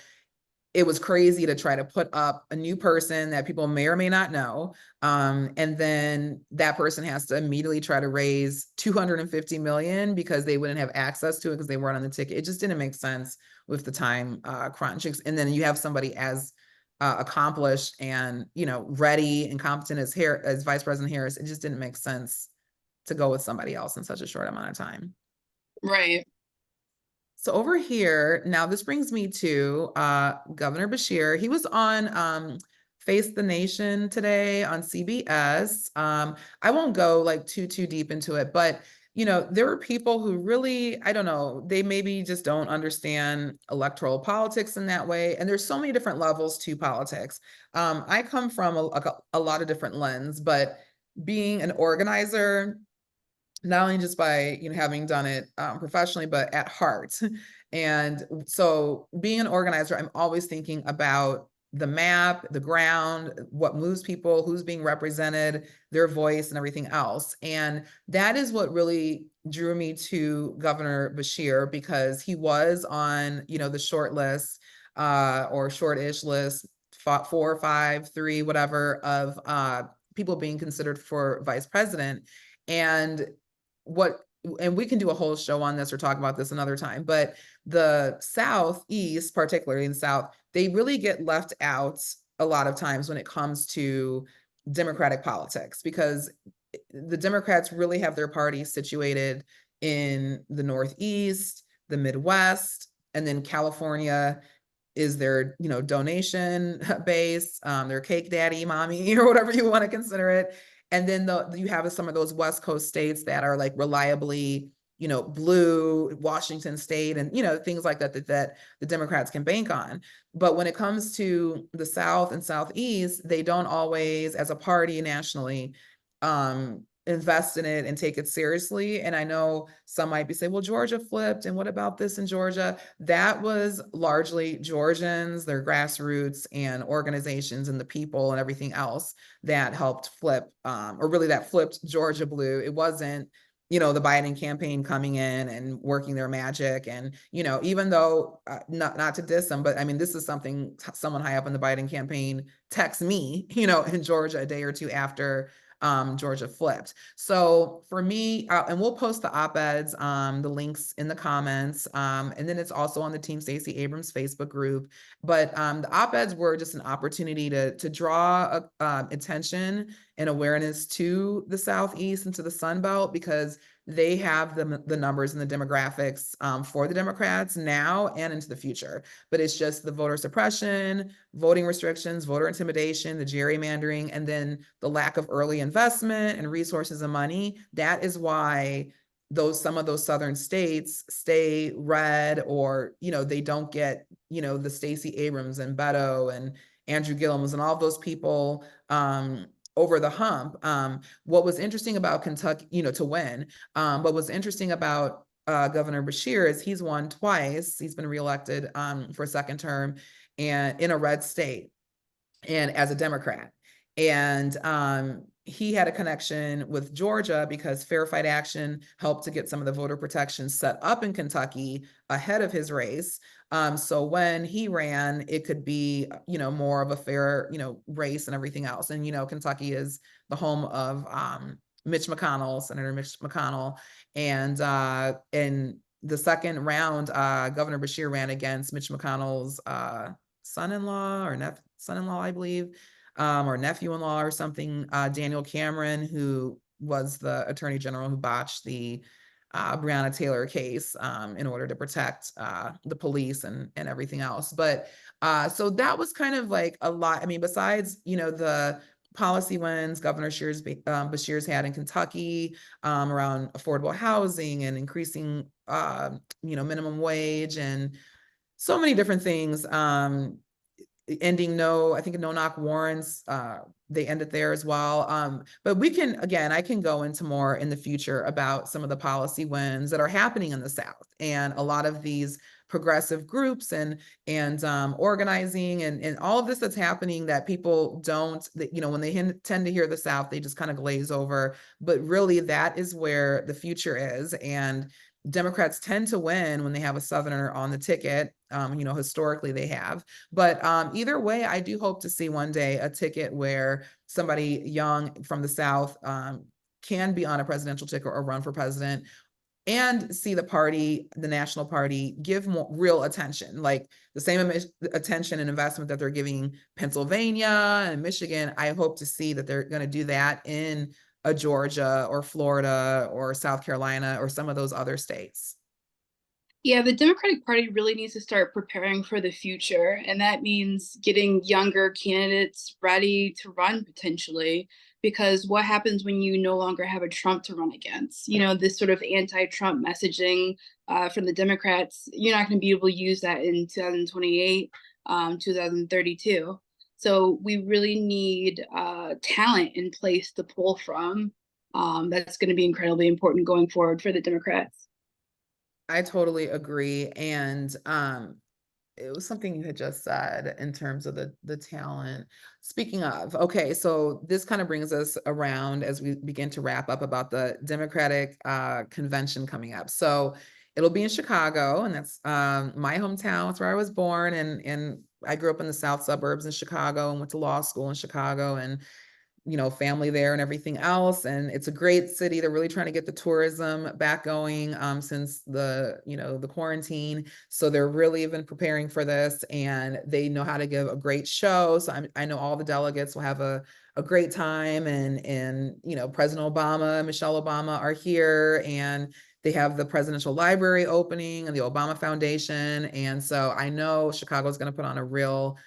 it was crazy to try to put up a new person that people may or may not know. And then that person has to immediately try to raise 250 million because they wouldn't have access to it because they weren't on the ticket. It just didn't make sense with the time crunch. And then you have somebody as accomplished and, you know, ready and competent as Vice President Harris. It just didn't make sense to go with somebody else in such a short amount of time.
Right.
So over here, now this brings me to Governor Beshear. He was on Face the Nation today on CBS. I won't go like too deep into it, but you know, there were people who really, I don't know, they maybe just don't understand electoral politics in that way. And there's so many different levels to politics. I come from a lot of different lens, but being an organizer, not only just by, having done it professionally, but at heart. And so being an organizer, I'm always thinking about the map, the ground, what moves people, who's being represented, their voice, and everything else. And that is what really drew me to Governor Beshear, because he was on, the short list or short-ish list, 4, 5, 3, whatever, of people being considered for vice president. And and we can do a whole show on this or talk about this another time, but the Southeast, particularly in the South, they really get left out a lot of times when it comes to Democratic politics, because the Democrats really have their parties situated in the Northeast, the Midwest, and then California is their, donation base, their cake daddy, mommy, or whatever you want to consider it. And then you have some of those West Coast states that are like reliably, blue, Washington State, and, things like that, that the Democrats can bank on. But when it comes to the South and Southeast, they don't always, as a party nationally, invest in it and take it seriously. And I know some might be saying, well, Georgia flipped, and what about this in Georgia? That was largely Georgians, their grassroots and organizations and the people and everything else that helped flip, or really that flipped Georgia blue. It wasn't, the Biden campaign coming in and working their magic. And, even though, not to diss them, but I mean, this is something someone high up in the Biden campaign texts me, in Georgia a day or two after Georgia flipped. So for me, and we'll post the op-eds, the links in the comments, and then it's also on the Team Stacey Abrams Facebook group. But the op-eds were just an opportunity to draw attention and awareness to the Southeast and to the Sun Belt, because they have the numbers and the demographics for the Democrats now and into the future. But it's just the voter suppression, voting restrictions, voter intimidation, the gerrymandering, and then the lack of early investment and resources and money. That is why some of those southern states stay red, or, they don't get, the Stacey Abrams and Beto and Andrew Gillums and all of those people over the hump. What was interesting about Kentucky, to win, what was interesting about Governor Beshear is he's won twice. He's been reelected for a second term, and in a red state, and as a Democrat. And he had a connection with Georgia because Fair Fight Action helped to get some of the voter protections set up in Kentucky ahead of his race. So when he ran, it could be, more of a fair, race and everything else. And, Kentucky is the home of Mitch McConnell, Senator Mitch McConnell. And in the second round, Governor Beshear ran against Mitch McConnell's son-in-law or son-in-law, I believe, or nephew-in-law or something, Daniel Cameron, who was the attorney general who botched the Breonna Taylor case in order to protect the police and everything else. But so that was kind of like a lot. I mean, besides, the policy wins Governor Beshear's had in Kentucky around affordable housing and increasing, minimum wage and so many different things. Ending no-knock warrants, they ended there as well. But I can go into more in the future about some of the policy wins that are happening in the South, and a lot of these progressive groups and organizing and all of this that's happening that people don't, when they tend to hear the South, they just kind of glaze over. But really, that is where the future is. And Democrats tend to win when they have a Southerner on the ticket. Historically they have. But either way, I do hope to see one day a ticket where somebody young from the South can be on a presidential ticket or run for president, and see the National Party, give more real attention, like the same attention and investment that they're giving Pennsylvania and Michigan. I hope to see that they're going to do that in a Georgia or Florida or South Carolina or some of those other states.
Yeah, the Democratic Party really needs to start preparing for the future, and that means getting younger candidates ready to run potentially, because what happens when you no longer have a Trump to run against? This sort of anti-Trump messaging from the Democrats, you're not going to be able to use that in 2028, 2032. So we really need talent in place to pull from. that's going to be incredibly important going forward for the Democrats.
I totally agree. And it was something you had just said in terms of the talent. Speaking of, okay, so this kind of brings us around as we begin to wrap up about the Democratic convention coming up. So it'll be in Chicago, and that's my hometown. That's where I was born, and I grew up in the south suburbs in Chicago and went to law school in Chicago, and family there and everything else. And it's a great city. They're really trying to get the tourism back going since the quarantine. So they're really even preparing for this, and they know how to give a great show. So I know all the delegates will have a great time, and President Obama, Michelle Obama are here, and they have the presidential library opening and the Obama Foundation. And so I know Chicago is going to put on a real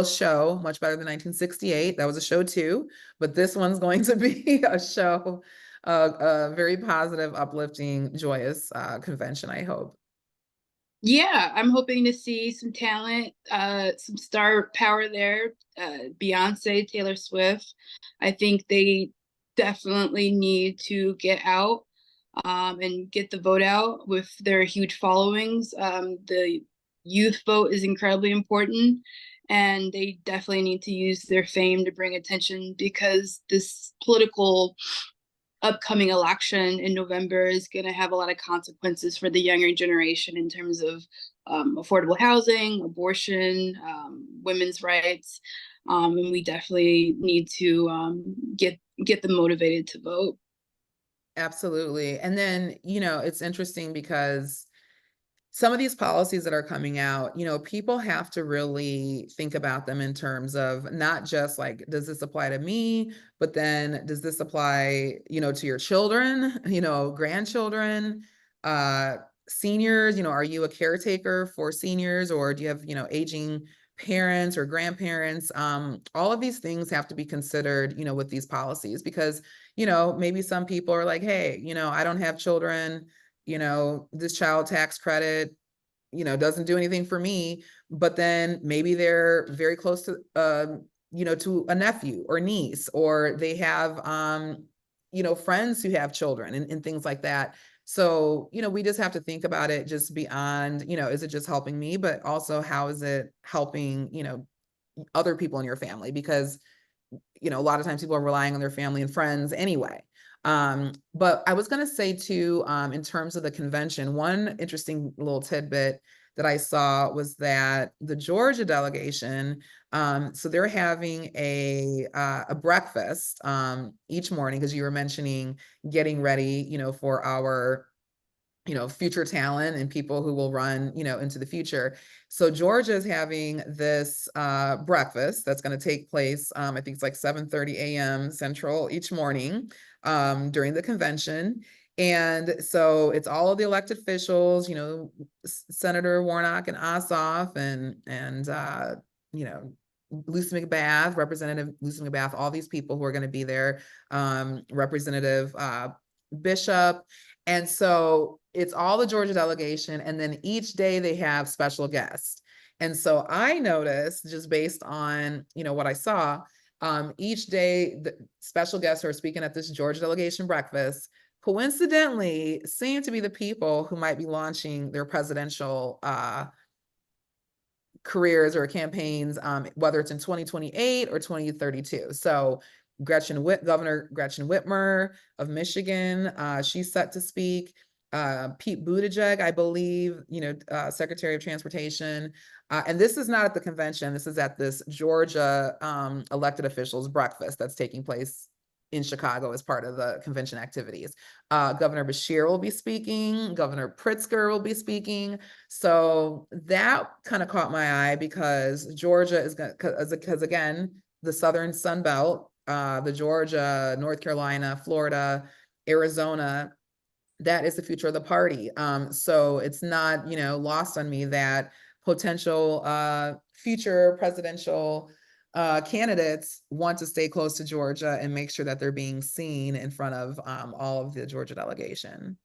show, much better than 1968. That was a show too, but this one's going to be a show, a very positive, uplifting, joyous convention, I hope.
Yeah, I'm hoping to see some talent, some star power there. Beyonce, Taylor Swift. I think they definitely need to get out and get the vote out with their huge followings. The youth vote is incredibly important, and they definitely need to use their fame to bring attention, because this political upcoming election in November is going to have a lot of consequences for the younger generation in terms of affordable housing, abortion, women's rights, and we definitely need to get them motivated to vote.
Absolutely. And then, it's interesting because some of these policies that are coming out, people have to really think about them in terms of not just like, does this apply to me? But then does this apply, to your children, grandchildren, seniors, are you a caretaker for seniors, or do you have, aging parents or grandparents? All of these things have to be considered, with these policies, because, maybe some people are like, hey, I don't have children, this child tax credit, doesn't do anything for me, but then maybe they're very close to, to a nephew or niece, or they have, friends who have children, and things like that. So, we just have to think about it just beyond, is it just helping me, but also how is it helping, other people in your family? Because, a lot of times people are relying on their family and friends anyway. But I was going to say too, in terms of the convention, one interesting little tidbit that I saw was that the Georgia delegation, so they're having a breakfast each morning, because you were mentioning getting ready, for our future talent and people who will run, into the future. So Georgia is having this breakfast that's going to take place. I think it's like 7:30 a.m. Central each morning during the convention. And so it's all of the elected officials, Senator Warnock and Ossoff, and Lucy McBath, Representative Lucy McBath, all these people who are going to be there, Representative Bishop. And so it's all the Georgia delegation, and then each day they have special guests. And so I noticed, just based on, what I saw, each day the special guests who are speaking at this Georgia delegation breakfast coincidentally seem to be the people who might be launching their presidential careers or campaigns, whether it's in 2028 or 2032. So Governor Gretchen Whitmer of Michigan, she's set to speak. Pete Buttigieg, I believe, Secretary of Transportation. And this is not at the convention. This is at this Georgia elected officials breakfast that's taking place in Chicago as part of the convention activities. Governor Beshear will be speaking. Governor Pritzker will be speaking. So that kind of caught my eye, because Georgia is going to, because again, the Southern Sun Belt, the Georgia, North Carolina, Florida, Arizona, that is the future of the party. So it's not, lost on me that potential future presidential candidates want to stay close to Georgia and make sure that they're being seen in front of all of the Georgia delegation.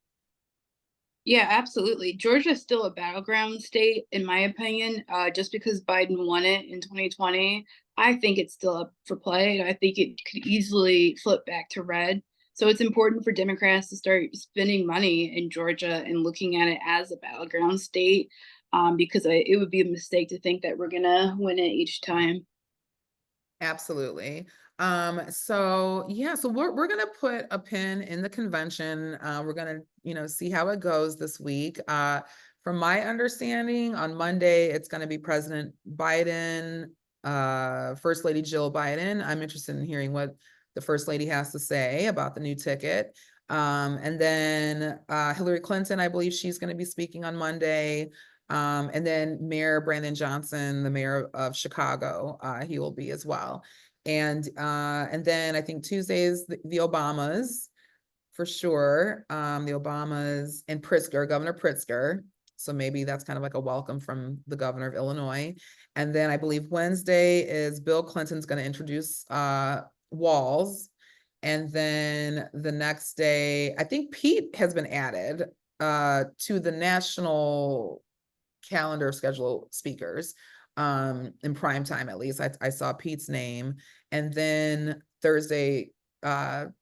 Yeah, absolutely. Georgia is still a battleground state, in my opinion. Just because Biden won it in 2020, I think it's still up for play. I think it could easily flip back to red. So it's important for Democrats to start spending money in Georgia and looking at it as a battleground state, because it would be a mistake to think that we're gonna win it each time.
Absolutely. So yeah, so we're gonna put a pin in the convention. We're gonna, see how it goes this week. From my understanding, on Monday, it's gonna be President Biden, First Lady Jill Biden. I'm interested in hearing what the First Lady has to say about the new ticket. And then Hillary Clinton, I believe she's gonna be speaking on Monday. And then Mayor Brandon Johnson, the mayor of Chicago, he will be as well. And then I think Tuesday is the Obamas for sure. The Obamas and Pritzker, Governor Pritzker. So maybe that's kind of like a welcome from the governor of Illinois. And then I believe Wednesday is Bill Clinton's going to introduce Walz. And then the next day, I think Pete has been added to the national calendar schedule speakers in prime time. At least I saw Pete's name. And then Thursday, the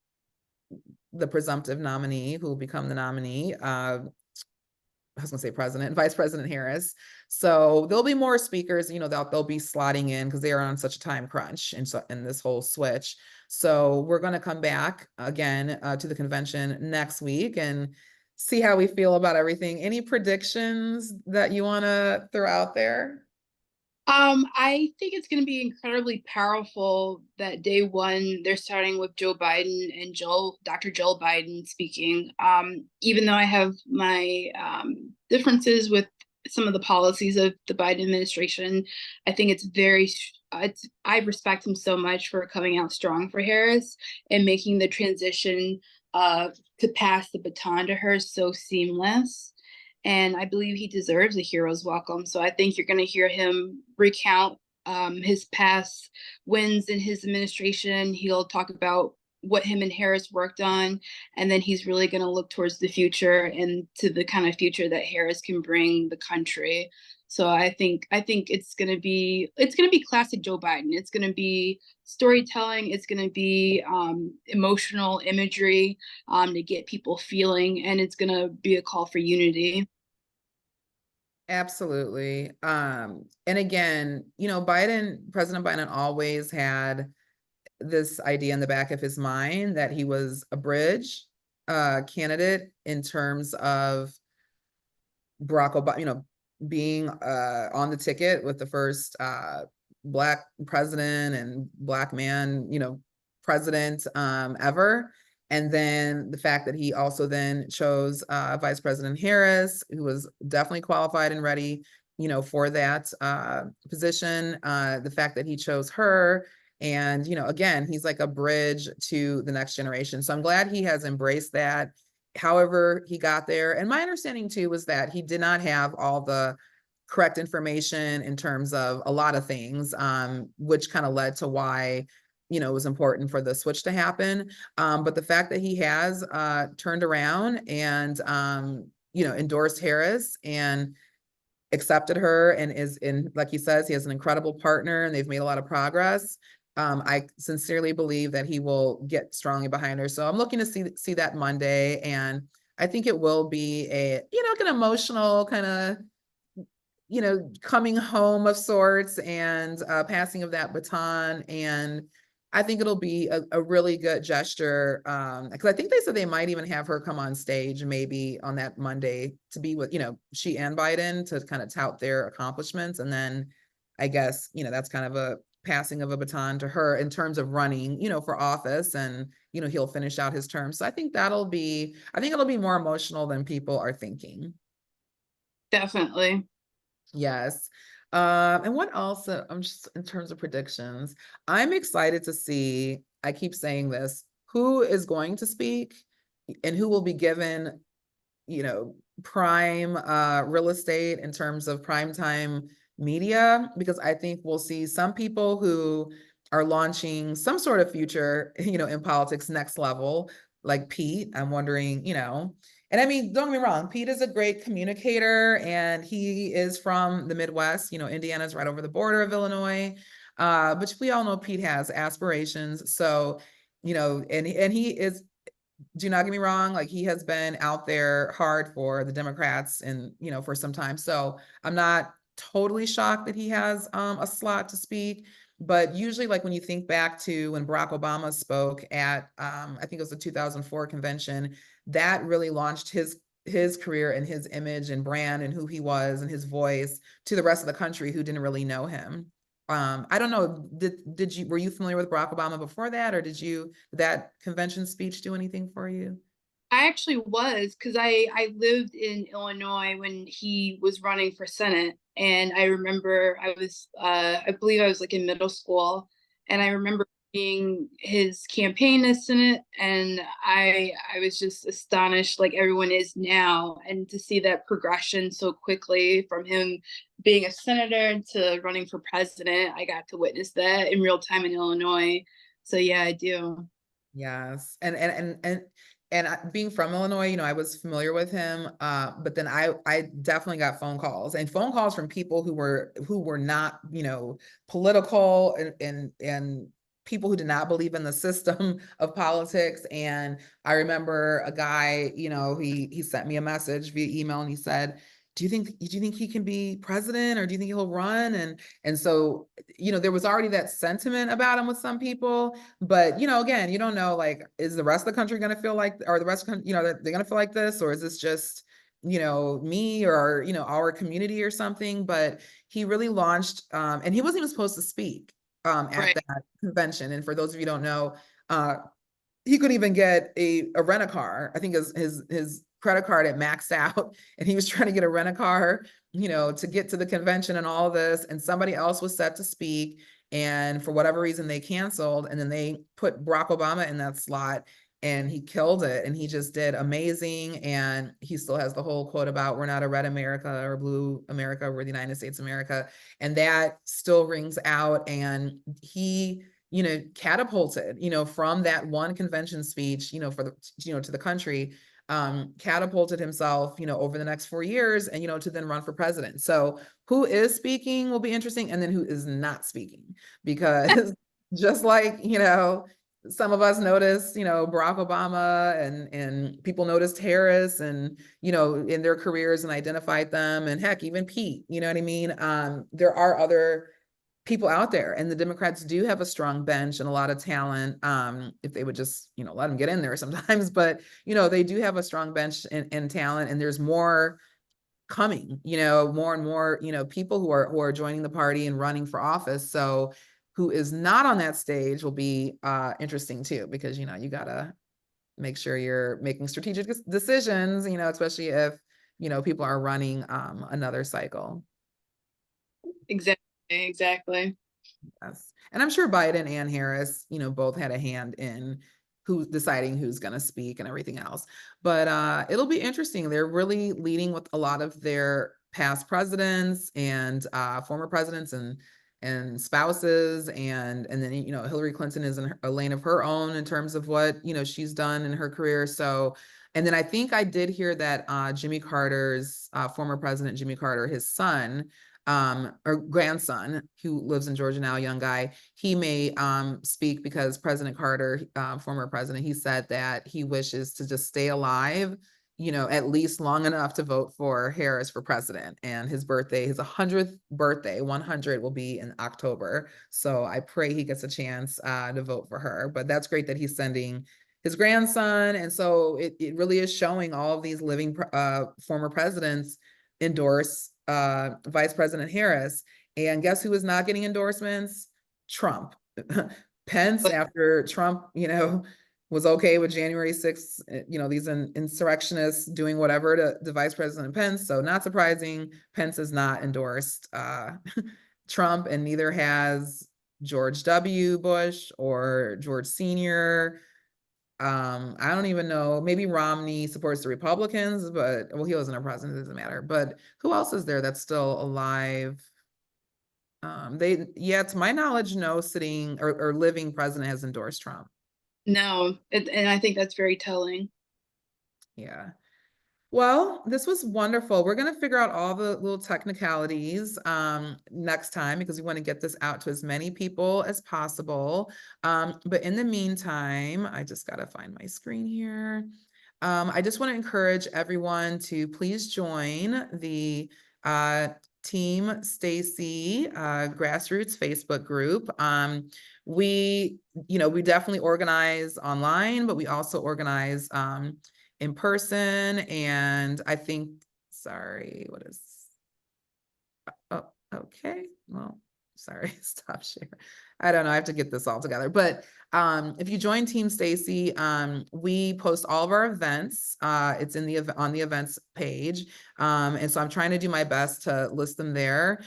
presumptive nominee who will become the nominee, I was gonna say Vice President Harris. So there'll be more speakers, they'll be slotting in because they are on such a time crunch and so in this whole switch. So we're gonna come back again to the convention next week and see how we feel about everything. Any predictions that you want to throw out there?
I think it's going to be incredibly powerful that day one they're starting with Joe Biden and Dr. Jill Biden speaking. Even though I have my differences with some of the policies of the Biden administration, I think it's I respect him so much for coming out strong for Harris and making the transition to pass the baton to her so seamless. And I believe he deserves a hero's welcome. So I think you're going to hear him recount his past wins in his administration. He'll talk about what him and Harris worked on, and then he's really going to look towards the future and to the kind of future that Harris can bring the country. So I think it's going to be classic Joe Biden. It's going to be storytelling. It's going to be emotional imagery to get people feeling, and it's going to be a call for unity.
Absolutely. And again, President Biden always had this idea in the back of his mind that he was a bridge candidate in terms of Barack Obama, being on the ticket with the first Black president and Black man, president ever. And then the fact that he also then chose Vice President Harris, who was definitely qualified and ready, for that position. The fact that he chose her, and again, he's like a bridge to the next generation. So I'm glad he has embraced that. However, he got there. And my understanding too was that he did not have all the correct information in terms of a lot of things, which kind of led to why it was important for the switch to happen. But the fact that he has turned around and endorsed Harris and accepted her and is in, like he says, he has an incredible partner and they've made a lot of progress. I sincerely believe that he will get strongly behind her. So I'm looking to see that Monday, and I think it will be like an emotional kind of coming home of sorts and passing of that baton. And I think it'll be a really good gesture, because I think they said they might even have her come on stage maybe on that Monday to be with, she and Biden to kind of tout their accomplishments. And then I guess, that's kind of a passing of a baton to her in terms of running, for office, and, he'll finish out his term. So I think it'll be more emotional than people are thinking.
Definitely.
Yes. And what else? I'm just in terms of predictions, I'm excited to see, I keep saying this, who is going to speak and who will be given, prime real estate in terms of prime time media, because I think we'll see some people who are launching some sort of future, in politics next level, like Pete. I'm wondering, and I mean, don't get me wrong, Pete is a great communicator and he is from the Midwest. Indiana's right over the border of Illinois. But we all know Pete has aspirations. So, and he is do not get me wrong, like he has been out there hard for the Democrats and, for some time. So I'm not totally shocked that he has a slot to speak. But usually, like when you think back to when Barack Obama spoke at, I think it was the 2004 convention, that really launched his career and his image and brand and who he was and his voice to the rest of the country who didn't really know him. I don't know, were you familiar with Barack Obama before that, or did that convention speech do anything for you?
I actually was, because I lived in Illinois when he was running for Senate, and I remember I believe I was like in middle school, and I remember being his campaign as Senate, and I was just astonished, like everyone is now, and to see that progression so quickly from him being a senator to running for president. I got to witness that in real time in Illinois. So yeah, I do.
Yes. And being from Illinois, I was familiar with him. But then I definitely got phone calls from people who were not, political and people who did not believe in the system of politics. And I remember a guy, he sent me a message via email and he said, do you think he can be president, or do you think he'll run? And so, there was already that sentiment about him with some people. But, again, you don't know, like, is the rest of the country going to feel like, or the rest of, they're going to feel like this, or is this just, me or, our community or something? But he really launched, and he wasn't even supposed to speak at
Right.
that convention. And for those of you who don't know, he couldn't even get a rent a car. I think his credit card had maxed out, and he was trying to get a rent a car, to get to the convention and all this. And somebody else was set to speak, and for whatever reason they canceled, and then they put Barack Obama in that slot, and he killed it. And he just did amazing. And he still has the whole quote about "we're not a red America or blue America, we're the United States of America," and that still rings out. And he catapulted, from that one convention speech, for the, to the country, catapulted himself, over the next 4 years, and, to then run for president. So who is speaking will be interesting, and then who is not speaking, because just like, some of us noticed, Barack Obama, and people noticed Harris, and, in their careers and identified them, and heck, even Pete, you know what I mean? There are other people out there, and the Democrats do have a strong bench and a lot of talent, if they would just, let them get in there sometimes. But, they do have a strong bench and talent, and there's more coming, more and more, people who are joining the party and running for office. So who is not on that stage will be interesting too, because, you gotta make sure you're making strategic decisions, especially if, people are running another cycle.
Exactly.
Yes. And I'm sure Biden and Harris, both had a hand in who's deciding who's going to speak and everything else. But it'll be interesting. They're really leading with a lot of their past presidents and former presidents and spouses, and then Hillary Clinton is in a lane of her own in terms of what she's done in her career. So, and then I think I did hear that Jimmy Carter's former president, Jimmy Carter, his son, or grandson, who lives in Georgia now, a young guy, he may speak, because President Carter, former president, he said that he wishes to just stay alive, at least long enough to vote for Harris for president. And his 100th birthday, 100, will be in October. So I pray he gets a chance to vote for her. But that's great that he's sending his grandson. And so it really is showing all of these living former presidents endorse Vice President Harris. And guess who is not getting endorsements? Trump. Pence, after Trump, was okay with January 6th, these insurrectionists doing whatever to Vice President Pence. So not surprising, Pence has not endorsed Trump, and neither has George W. Bush or George Sr. I don't even know, maybe Romney supports the Republicans, but well, he wasn't a president, it doesn't matter. But who else is there that's still alive? To my knowledge, no sitting or living president has endorsed Trump.
No, and I think that's very telling.
Yeah. Well, this was wonderful. We're going to figure out all the little technicalities next time because we want to get this out to as many people as possible. But in the meantime, I just got to find my screen here. I just want to encourage everyone to please join the Team Stacy grassroots Facebook group. We definitely organize online, but we also organize in person. And I think, sorry, oh, okay. Well, sorry, stop share. I don't know. I have to get this all together. But if you join Team Stacy, we post all of our events. It's in on the events page. And so I'm trying to do my best to list them there.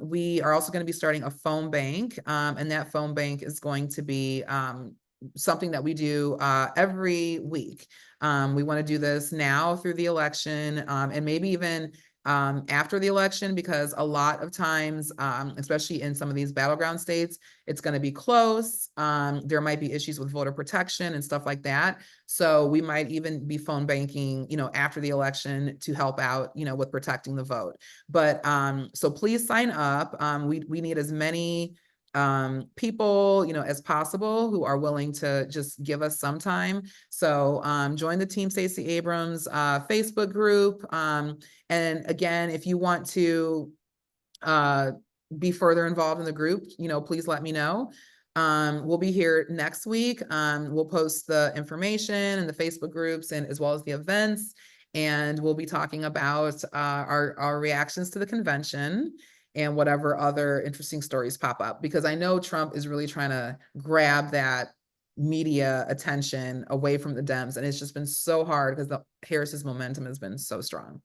We are also going to be starting a phone bank. And that phone bank is going to be something that we do every week. We want to do this now through the election, and maybe even after the election, because a lot of times, especially in some of these battleground states, it's going to be close. There might be issues with voter protection and stuff like that. So we might even be phone banking, after the election to help out, with protecting the vote. But so please sign up. We need as many people, as possible who are willing to just give us some time. So join the Team Stacey Abrams Facebook group. And again, if you want to be further involved in the group, please let me know. We'll be here next week. We'll post the information in the Facebook groups and as well as the events. And we'll be talking about our reactions to the convention and whatever other interesting stories pop up, because I know Trump is really trying to grab that media attention away from the Dems. And it's just been so hard because Harris's momentum has been so strong.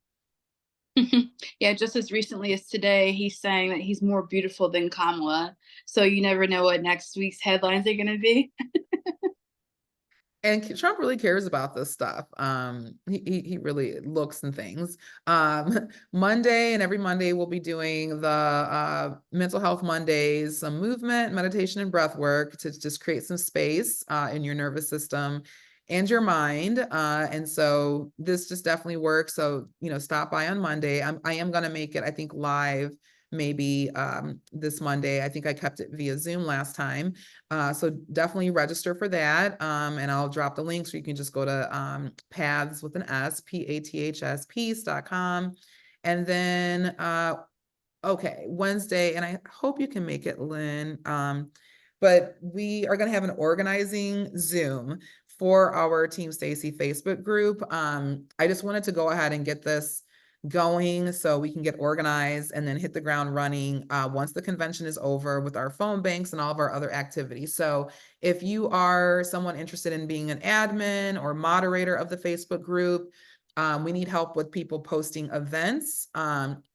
Yeah, just as recently as today, he's saying that he's more beautiful than Kamala. So you never know what next week's headlines are going to be.
And Trump really cares about this stuff. He really looks and things. Monday and every Monday we'll be doing the mental health Mondays, some movement, meditation, and breath work to just create some space in your nervous system and your mind. And so this just definitely works. So, stop by on Monday. I am going to make it, I think, live maybe this Monday. I think I kept it via Zoom last time. So definitely register for that. And I'll drop the link so you can just go to paths with an S, PATHS, peace.com. And then, okay, Wednesday, and I hope you can make it, Lynn. But we are going to have an organizing Zoom for our Team Stacy Facebook group. I just wanted to go ahead and get this going so we can get organized and then hit the ground running once the convention is over with our phone banks and all of our other activities. So if you are someone interested in being an admin or moderator of the Facebook group, we need help with people posting events.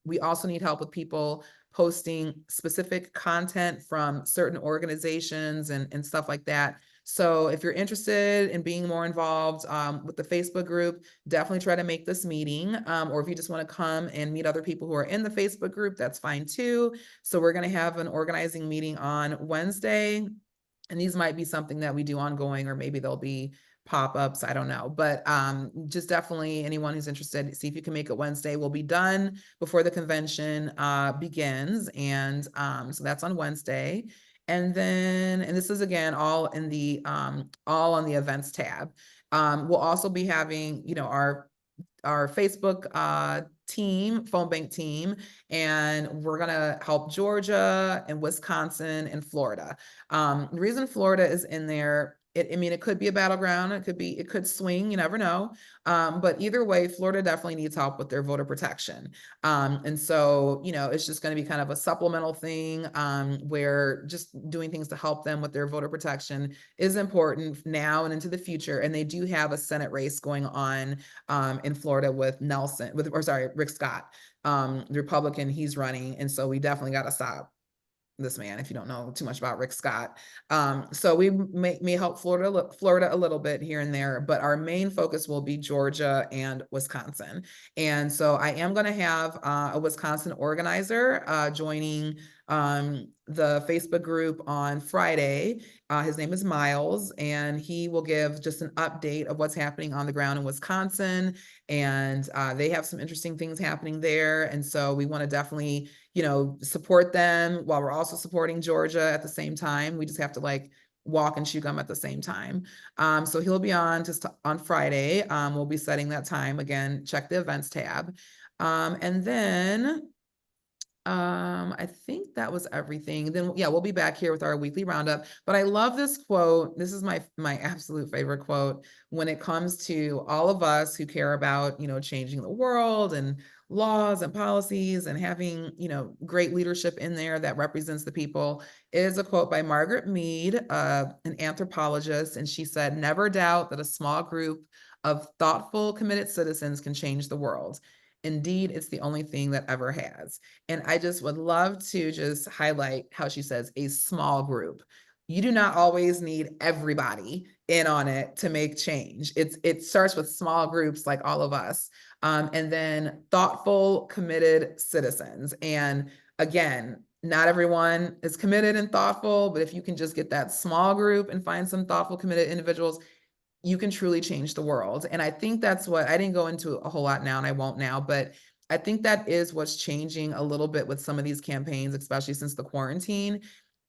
We also need help with people posting specific content from certain organizations and stuff like that. So if you're interested in being more involved with the Facebook group, definitely try to make this meeting. Or if you just want to come and meet other people who are in the Facebook group, that's fine too. So we're going to have an organizing meeting on Wednesday. And these might be something that we do ongoing, or maybe they'll be pop-ups, I don't know. But just definitely anyone who's interested, see if you can make it Wednesday. We'll be done before the convention begins. And so that's on Wednesday. And then, and this is again, all in the, all on the events tab. We'll also be having, our Facebook team, phone bank team, and we're gonna help Georgia and Wisconsin and Florida. The reason Florida is in there, it could be a battleground, it could swing, you never know. But either way, Florida definitely needs help with their voter protection. And so, it's just going to be kind of a supplemental thing where just doing things to help them with their voter protection is important now and into the future. And they do have a Senate race going on in Florida with Rick Scott, the Republican, he's running. And so we definitely got to stop this man if you don't know too much about Rick Scott. So we may help Florida a little bit here and there, but our main focus will be Georgia and Wisconsin. And so I am going to have a Wisconsin organizer joining the Facebook group on Friday. His name is Miles, and he will give just an update of what's happening on the ground in Wisconsin. And they have some interesting things happening there. And so we want to definitely, support them while we're also supporting Georgia at the same time. We just have to like walk and chew gum at the same time. So he'll be on just on Friday. We'll be setting that time again. Check the events tab. And then I think that was everything. Then yeah, we'll be back here with our weekly roundup. But I love this quote. This is my absolute favorite quote when it comes to all of us who care about, changing the world and laws and policies and having, great leadership in there that represents the people, is a quote by Margaret Mead, an anthropologist. And she said, "Never doubt that a small group of thoughtful, committed citizens can change the world. Indeed, it's the only thing that ever has." And I just would love to just highlight how she says a small group. You do not always need everybody in on it to make change. It starts with small groups like all of us. And then thoughtful, committed citizens. And again, not everyone is committed and thoughtful, but if you can just get that small group and find some thoughtful, committed individuals, you can truly change the world. And I think that's what, I didn't go into a whole lot now and I won't now, but I think that is what's changing a little bit with some of these campaigns, especially since the quarantine,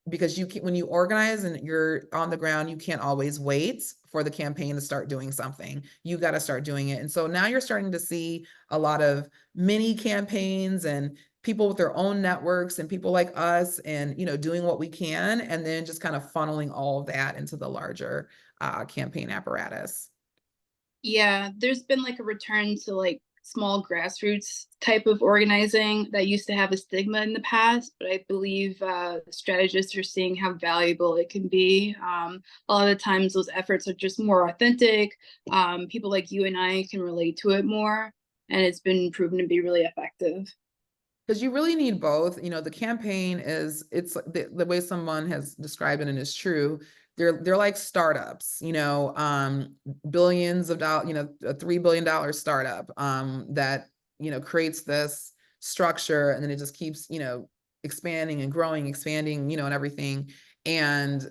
because when you organize and you're on the ground, you can't always wait for the campaign to start doing something. You got to start doing it. And so now you're starting to see a lot of mini campaigns and people with their own networks and people like us and, doing what we can, and then just kind of funneling all of that into the larger campaign apparatus.
Yeah, there's been like a return to like small grassroots type of organizing that used to have a stigma in the past, but I believe strategists are seeing how valuable it can be. A lot of times those efforts are just more authentic. People like you and I can relate to it more, and it's been proven to be really effective.
Because you really need both. The campaign it's the way someone has described it, and it's true. They're like startups, billions of dollars, a $3 billion startup that, creates this structure, and then it just keeps, expanding and growing, expanding, and everything. And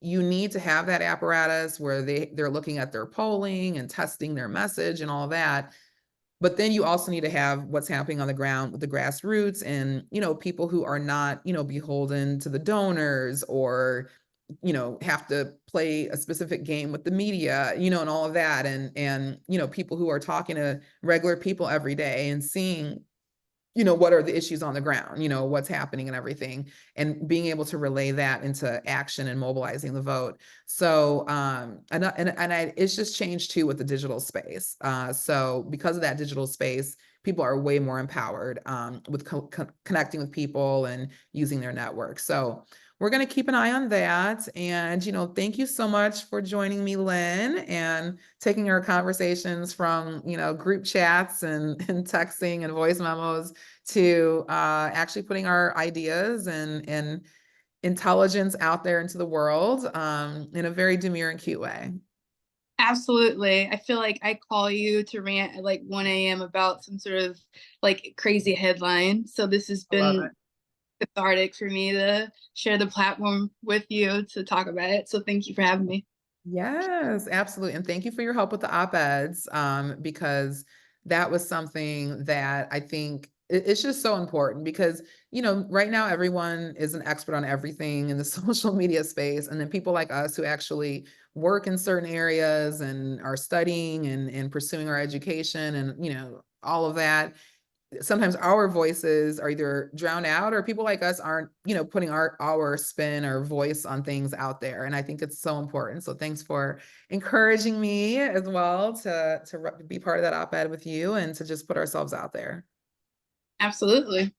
you need to have that apparatus where they're looking at their polling and testing their message and all that. But then you also need to have what's happening on the ground with the grassroots and, people who are not, beholden to the donors or, have to play a specific game with the media, and all of that. And, people who are talking to regular people every day and seeing, what are the issues on the ground, what's happening and everything, and being able to relay that into action and mobilizing the vote. So, it's just changed too with the digital space. So because of that digital space, people are way more empowered with connecting with people and using their network. So we're going to keep an eye on that. And, thank you so much for joining me, Lynn, and taking our conversations from, group chats and texting and voice memos to actually putting our ideas and intelligence out there into the world in a very demure and cute way.
Absolutely. I feel like I call you to rant at like 1 a.m. about some sort of like crazy headline. So this has been cathartic for me to share the platform with you to talk about it. So thank you for having me.
Yes, absolutely. And thank you for your help with the op-eds, because that was something that I think it's just so important because, right now everyone is an expert on everything in the social media space. And then people like us who actually work in certain areas and are studying and pursuing our education and, all of that, sometimes our voices are either drowned out or people like us aren't, putting our spin or voice on things out there. And I think it's so important. So thanks for encouraging me as well to be part of that op-ed with you and to just put ourselves out there.
Absolutely.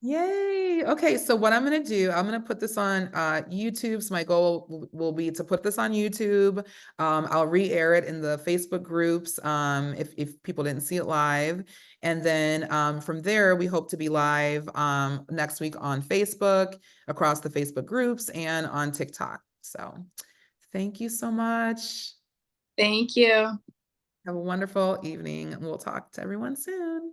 Yay. Okay. So what I'm going to do, I'm going to put this on YouTube. So my goal will be to put this on YouTube. I'll re-air it in the Facebook groups if people didn't see it live. And then from there, we hope to be live next week on Facebook, across the Facebook groups, and on TikTok. So thank you so much.
Thank you.
Have a wonderful evening. We'll talk to everyone soon.